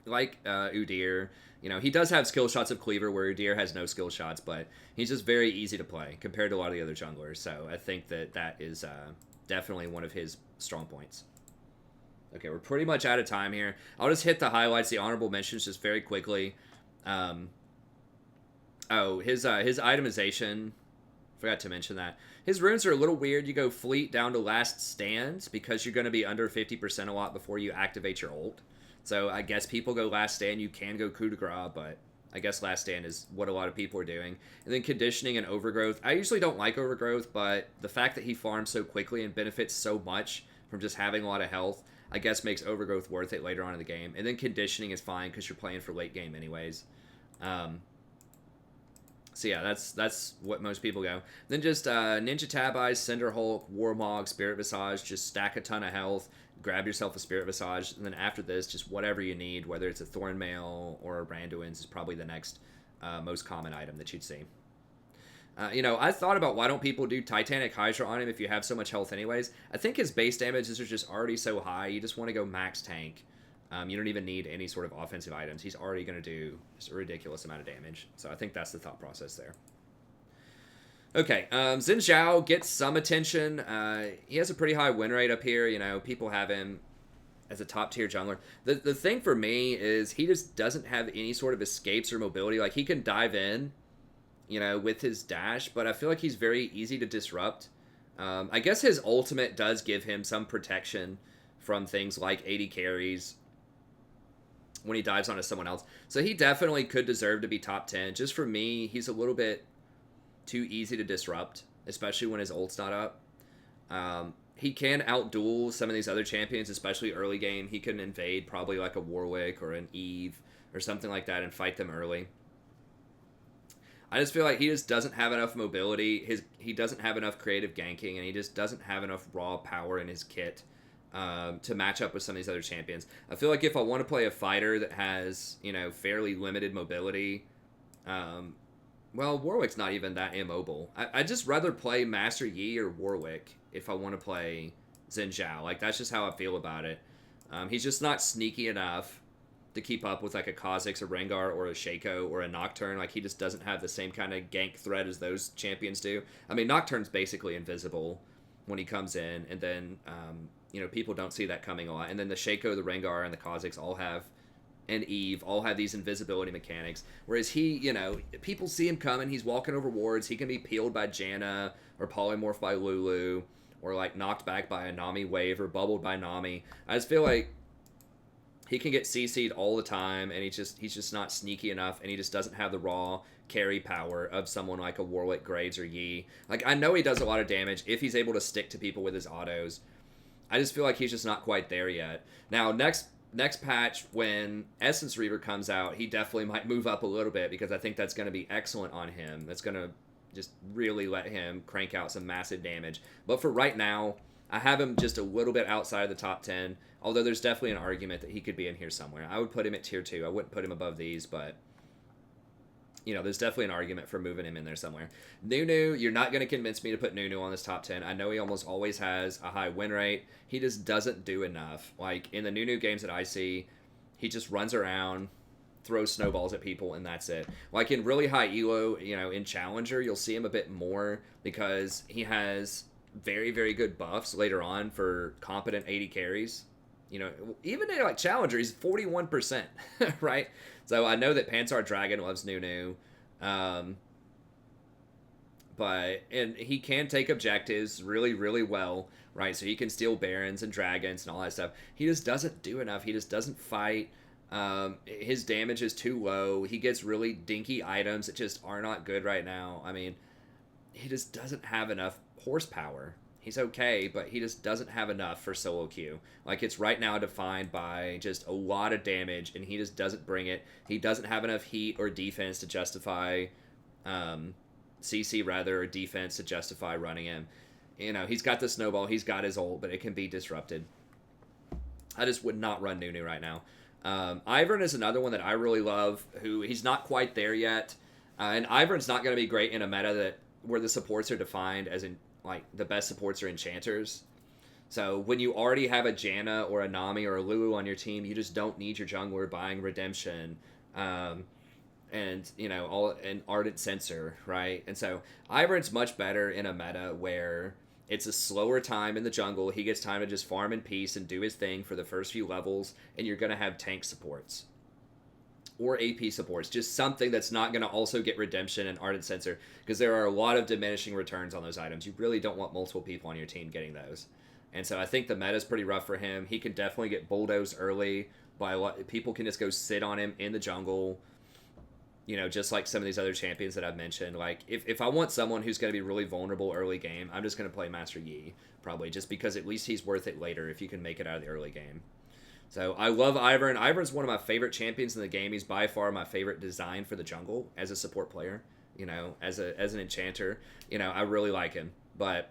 like Udyr, you know, he does have skill shots of cleaver where Udyr has no skill shots, but he's just very easy to play compared to a lot of the other junglers. So I think that is definitely one of his strong points. Okay, we're pretty much out of time here. I'll just hit the highlights, the honorable mentions just very quickly. His itemization, forgot to mention that. His runes are a little weird. You go Fleet down to Last Stand because you're going to be under 50% a lot before you activate your ult. So I guess people go Last Stand. You can go Coup de Grace, but I guess Last Stand is what a lot of people are doing. And then Conditioning and Overgrowth. I usually don't like Overgrowth, but the fact that he farms so quickly and benefits so much from just having a lot of health, I guess makes Overgrowth worth it later on in the game. And then Conditioning is fine because you're playing for late game anyways. So yeah, that's what most people go. Then just Ninja Tab Eyes, Cinder Hulk, Warmog, Spirit Visage, just stack a ton of health, grab yourself a Spirit Visage, and then after this, just whatever you need, whether it's a Thornmail or a Randuin's is probably the next most common item that you'd see. You know, I thought about why don't people do Titanic Hydra on him if you have so much health anyways. I think his base damages are just already so high, you just want to go max tank. You don't even need any sort of offensive items. He's already going to do just a ridiculous amount of damage. So I think that's the thought process there. Okay, Xin Zhao gets some attention. He has a pretty high win rate up here. You know, people have him as a top tier jungler. The thing for me is he just doesn't have any sort of escapes or mobility. Like, he can dive in, you know, with his dash, but I feel like he's very easy to disrupt. I guess his ultimate does give him some protection from things like 80 carries when he dives onto someone else. So he definitely could deserve to be top 10. Just for me, he's a little bit too easy to disrupt, especially when his ult's not up. He can outduel some of these other champions, especially early game. He can invade probably like a Warwick or an Eve or something like that and fight them early. I just feel like he just doesn't have enough mobility. He doesn't have enough creative ganking, and he just doesn't have enough raw power in his kit to match up with some of these other champions. I feel like if I want to play a fighter that has, fairly limited mobility, well, Warwick's not even that immobile. I'd just rather play Master Yi or Warwick if I want to play Xin Zhao. Like, that's just how I feel about it. He's just not sneaky enough to keep up with like a Kha'Zix, a Rengar, or a Shaco, or a Nocturne. Like, he just doesn't have the same kind of gank threat as those champions do. I mean, Nocturne's basically invisible when he comes in, and then, people don't see that coming a lot. And then the Shaco, the Rengar, and the Kha'Zix all have, and Eve, all have these invisibility mechanics. Whereas he, people see him coming, he's walking over wards, he can be peeled by Janna, or polymorphed by Lulu, or like knocked back by a Nami wave, or bubbled by Nami. I just feel like he can get CC'd all the time, and he's just not sneaky enough, and he just doesn't have the raw carry power of someone like a Warwick, Graves, or Yi. Like, I know he does a lot of damage if he's able to stick to people with his autos. I just feel like he's just not quite there yet. Now, next patch, when Essence Reaver comes out, he definitely might move up a little bit, because I think that's going to be excellent on him. That's going to just really let him crank out some massive damage. But for right now, I have him just a little bit outside of the top 10, although there's definitely an argument that he could be in here somewhere. I would put him at tier 2. I wouldn't put him above these, but, there's definitely an argument for moving him in there somewhere. Nunu, you're not going to convince me to put Nunu on this top 10. I know he almost always has a high win rate. He just doesn't do enough. Like, in the Nunu games that I see, he just runs around, throws snowballs at people, and that's it. Like, in really high elo, in Challenger, you'll see him a bit more, because he has very, very good buffs later on for competent 80 carries. Even in like Challenger, he's 41%, right? So I know that Pansar Dragon loves Nunu, and he can take objectives really, really well, right? So he can steal Barons and Dragons and all that stuff. He just doesn't do enough. He just doesn't fight. His damage is too low. He gets really dinky items that just are not good right now. I mean, he just doesn't have enough horsepower. He's okay, but he just doesn't have enough for solo queue. Like, it's right now defined by just a lot of damage, and he just doesn't bring it. He doesn't have enough heat or defense to justify, CC rather, or defense to justify running him. He's got the snowball, he's got his ult, but it can be disrupted. I just would not run Nunu right now. Ivern is another one that I really love, who he's not quite there yet. And Ivern's not going to be great in a meta where the supports are defined as in, like, the best supports are enchanters. So when you already have a Janna or a Nami or a Lulu on your team, you just don't need your jungler buying Redemption, and Ardent Sensor, right? And so Ivern's much better in a meta where it's a slower time in the jungle. He gets time to just farm in peace and do his thing for the first few levels, and you're going to have tank supports or AP supports, just something that's not going to also get Redemption and Ardent Sensor, because there are a lot of diminishing returns on those items. You really don't want multiple people on your team getting those. And so I think the meta's pretty rough for him. He can definitely get bulldozed early by a lot. People can just go sit on him in the jungle, just like some of these other champions that I've mentioned. Like, if I want someone who's going to be really vulnerable early game, I'm just going to play Master Yi, probably, just because at least he's worth it later if you can make it out of the early game. So I love Ivern. Ivern's one of my favorite champions in the game. He's by far my favorite design for the jungle as a support player. As an enchanter, I really like him. But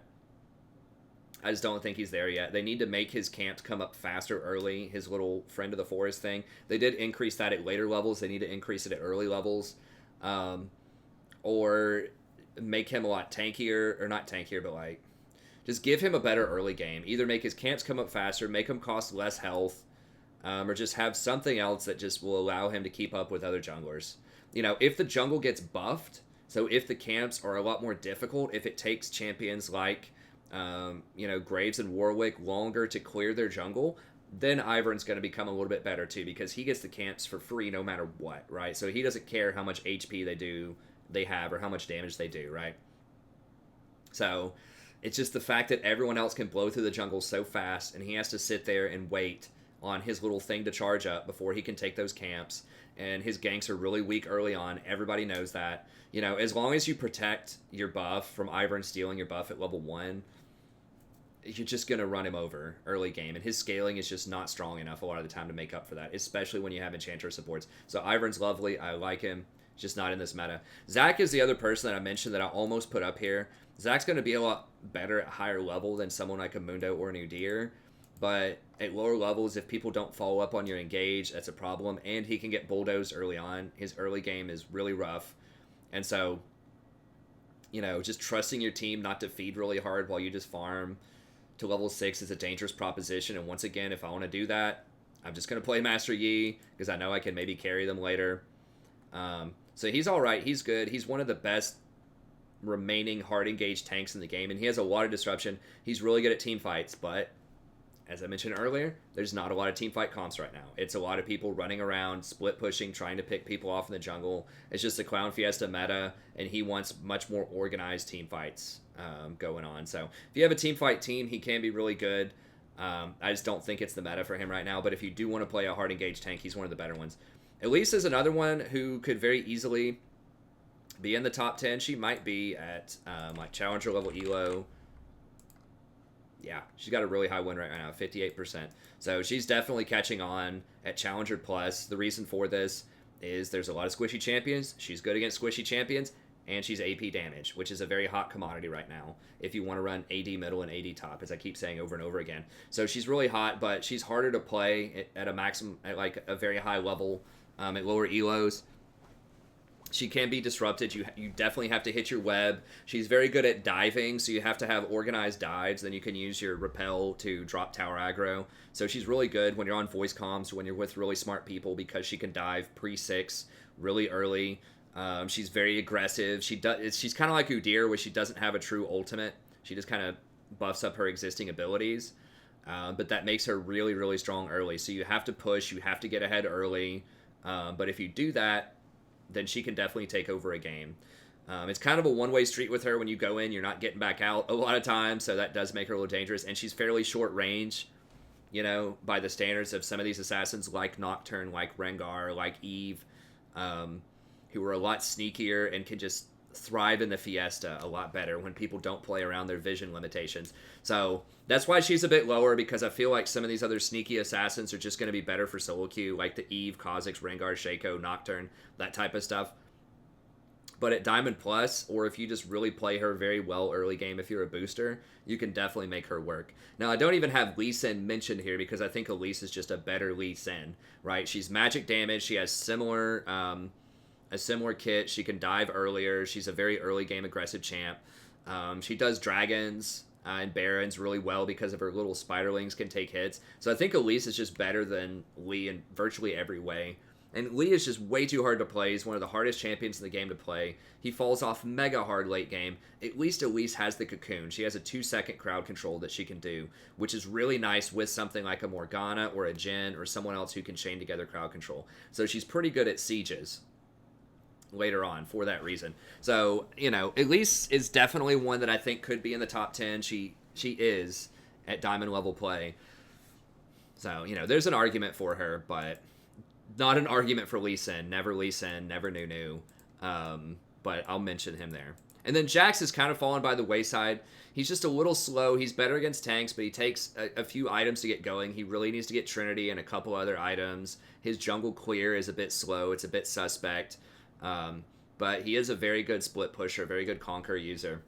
I just don't think he's there yet. They need to make his camps come up faster early, his little friend of the forest thing. They did increase that at later levels. They need to increase it at early levels. Or make him a lot tankier, or not tankier, but like, just give him a better early game. Either make his camps come up faster, make him cost less health, or just have something else that just will allow him to keep up with other junglers. If the jungle gets buffed, so if the camps are a lot more difficult, if it takes champions like, Graves and Warwick longer to clear their jungle, then Ivern's going to become a little bit better too, because he gets the camps for free no matter what, right? So he doesn't care how much HP they have or how much damage they do, right? So It's just the fact that everyone else can blow through the jungle so fast, and he has to sit there and wait on his little thing to charge up before he can take those camps. And his ganks are really weak early on. Everybody knows that. You know, as long as you protect your buff from Ivern stealing your buff at level 1, you're just going to run him over early game. And his scaling is just not strong enough a lot of the time to make up for that, especially when you have Enchantress supports. So Ivern's lovely. I like him. Just not in this meta. Zac is the other person that I mentioned that I almost put up here. Zac's going to be a lot better at higher level than someone like a Mundo or an Udyr. But at lower levels, if people don't follow up on your engage, that's a problem. And he can get bulldozed early on. His early game is really rough. And so, you know, just trusting your team not to feed really hard while you just farm to level 6 is a dangerous proposition. And once again, if I want to do that, I'm just going to play Master Yi because I know I can maybe carry them later. So he's all right. He's good. He's one of the best remaining hard engaged tanks in the game. And he has a lot of disruption. He's really good at team fights, but as I mentioned earlier, there's not a lot of teamfight comps right now. It's a lot of people running around, split pushing, trying to pick people off in the jungle. It's just a Clown Fiesta meta, and he wants much more organized teamfights going on. So if you have a teamfight team, he can be really good. I just don't think it's the meta for him right now. But if you do want to play a hard engaged tank, he's one of the better ones. Elise is another one who could very easily be in the top 10. She might be at like Challenger level Elo. Yeah, she's got a really high win rate right now, 58%. So she's definitely catching on at Challenger Plus. The reason for this is there's a lot of squishy champions. She's good against squishy champions, and she's AP damage, which is a very hot commodity right now if you want to run AD middle and AD top, as I keep saying over and over again. So she's really hot, but she's harder to play at a maximum, at like a very high level at lower elos. She can be disrupted. You definitely have to hit your web. She's very good at diving, so you have to have organized dives. Then you can use your repel to drop tower aggro. So she's really good when you're on voice comms, when you're with really smart people, because she can dive pre-6 really early. She's very aggressive. She's kind of like Udyr, where she doesn't have a true ultimate. She just kind of buffs up her existing abilities. But that makes her really, really strong early. So you have to push. You have to get ahead early. But if you do that, then she can definitely take over a game. It's kind of a one-way street with her. When you go in, you're not getting back out a lot of times, so that does make her a little dangerous. And she's fairly short range, you know, by the standards of some of these assassins like Nocturne, like Rengar, like Eve, who are a lot sneakier and can just thrive in the Fiesta a lot better when people don't play around their vision limitations. So that's why she's a bit lower, because I feel like some of these other sneaky assassins are just going to be better for solo queue, like the Eve, Kha'Zix, Rengar, Shaco, Nocturne, that type of stuff. But at Diamond Plus, or if you just really play her very well early game, if you're a booster, you can definitely make her work. Now, I don't even have Lee Sin mentioned here because I think Elise is just a better Lee Sin, right? She's magic damage. She has a similar kit. She can dive earlier. She's a very early game aggressive champ. She does dragons and barons really well because of her little spiderlings can take hits. So I think Elise is just better than Lee in virtually every way. And Lee is just way too hard to play. He's one of the hardest champions in the game to play. He falls off mega hard late game. At least Elise has the cocoon. She has a 2-second crowd control that she can do, which is really nice with something like a Morgana or a Jhin or someone else who can chain together crowd control. So she's pretty good at sieges later on for that reason. So, you know, Elise is definitely one that I think could be in the top 10. She is at diamond level play. So, you know, there's an argument for her, but not an argument for Lee Sin. Never Lee Sin, never Nunu. But I'll mention him there. And then Jax is kind of fallen by the wayside. He's just a little slow. He's better against tanks, but he takes a few items to get going. He really needs to get Trinity and a couple other items. His jungle clear is a bit slow. It's a bit suspect. But he is a very good split pusher, very good conquer user.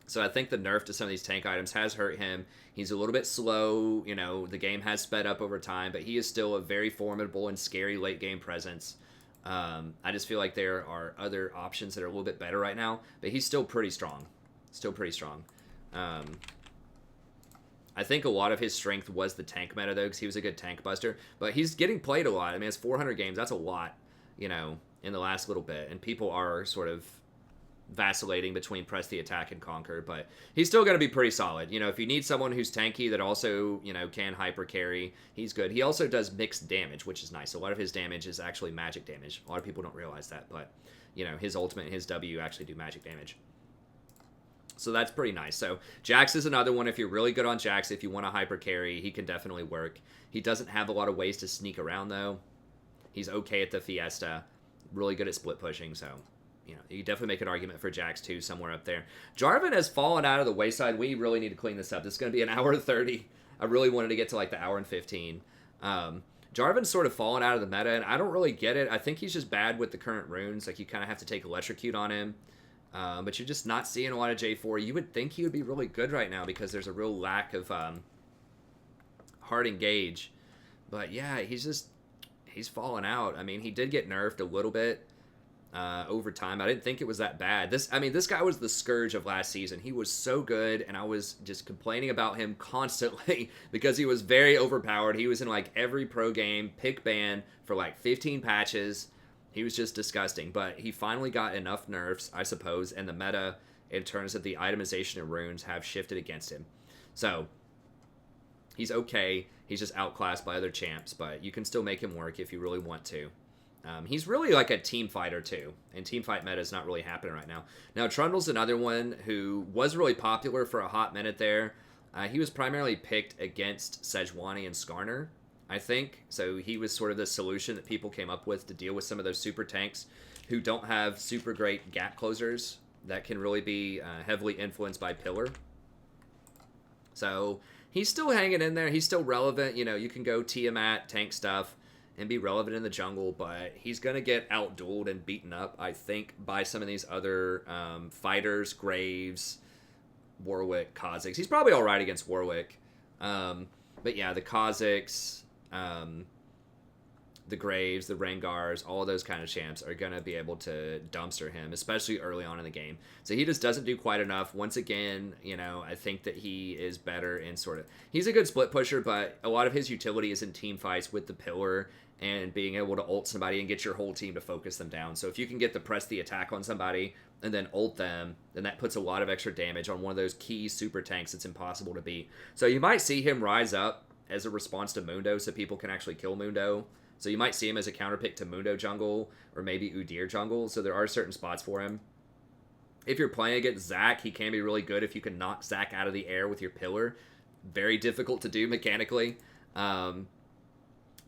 So I think the nerf to some of these tank items has hurt him. He's a little bit slow. You know, the game has sped up over time, but he is still a very formidable and scary late game presence. I just feel like there are other options that are a little bit better right now, but he's still pretty strong. Still pretty strong. I think a lot of his strength was the tank meta, though, because he was a good tank buster. But he's getting played a lot. I mean, it's 400 games. That's a lot, you know, in the last little bit. And people are sort of vacillating between press the attack and conquer. But he's still going to be pretty solid. You know, if you need someone who's tanky that also, you know, can hyper carry, he's good. He also does mixed damage, which is nice. A lot of his damage is actually magic damage. A lot of people don't realize that. But, you know, his ultimate and his W actually do magic damage. So that's pretty nice. So Jax is another one. If you're really good on Jax, if you want to hyper carry, he can definitely work. He doesn't have a lot of ways to sneak around, though. He's okay at the Fiesta. Really good at split pushing, so... You know, you definitely make an argument for Jax, too, somewhere up there. Jarvan has fallen out of the wayside. We really need to clean this up. This is going to be an hour 30. I really wanted to get to, like, the hour and 15. Jarvan's sort of fallen out of the meta, and I don't really get it. I think he's just bad with the current runes. Like, you kind of have to take Electrocute on him. But you're just not seeing a lot of J4. You would think he would be really good right now because there's a real lack of hard engage. But, yeah, he's fallen out. I mean, he did get nerfed a little bit. Over time. I didn't think it was that bad. This guy was the scourge of last season. He was so good, and I was just complaining about him constantly because he was very overpowered. He was in like every pro game, pick ban for like 15 patches. He was just disgusting, but he finally got enough nerfs, I suppose, and the meta in terms of the itemization of runes have shifted against him. So he's okay. He's just outclassed by other champs, but you can still make him work if you really want to. He's really like a team fighter, too. And team fight meta is not really happening right now. Now, Trundle's another one who was really popular for a hot minute there. He was primarily picked against Sejuani and Skarner, I think. So he was sort of the solution that people came up with to deal with some of those super tanks who don't have super great gap closers that can really be heavily influenced by Pillar. So he's still hanging in there. He's still relevant. You know, you can go Tiamat, tank stuff, and be relevant in the jungle, but he's going to get outdueled and beaten up, I think, by some of these other fighters, Graves, Warwick, Kha'Zix. He's probably all right against Warwick. But yeah, the Kha'Zix, the Graves, the Rengars, all of those kind of champs are going to be able to dumpster him, especially early on in the game. So he just doesn't do quite enough. Once again, you know, I think that he is better in sort of... He's a good split pusher, but a lot of his utility is in team fights with the Pillar and being able to ult somebody and get your whole team to focus them down. So if you can get the press the attack on somebody and then ult them, then that puts a lot of extra damage on one of those key super tanks that's impossible to beat. So you might see him rise up as a response to Mundo so people can actually kill Mundo. So you might see him as a counterpick to Mundo jungle or maybe Udyr jungle. So there are certain spots for him. If you're playing against Zac, he can be really good if you can knock Zac out of the air with your Pillar. Very difficult to do mechanically.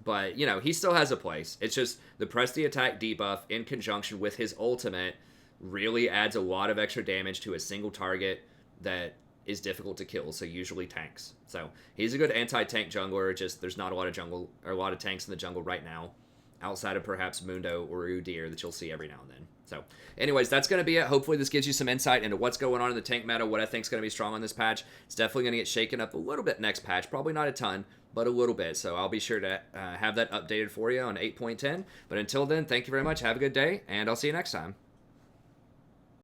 But, you know, he still has a place. It's just the press the attack debuff in conjunction with his ultimate really adds a lot of extra damage to a single target that is difficult to kill, so usually tanks. So he's a good anti-tank jungler, just there's not a lot of tanks in the jungle right now, outside of perhaps Mundo or Udyr that you'll see every now and then. So anyways, that's going to be it. Hopefully this gives you some insight into what's going on in the tank meta, what I think is going to be strong on this patch. It's definitely going to get shaken up a little bit next patch, probably not a ton, but a little bit. So I'll be sure to have that updated for you on 8.10. But until then, thank you very much. Have a good day, and I'll see you next time.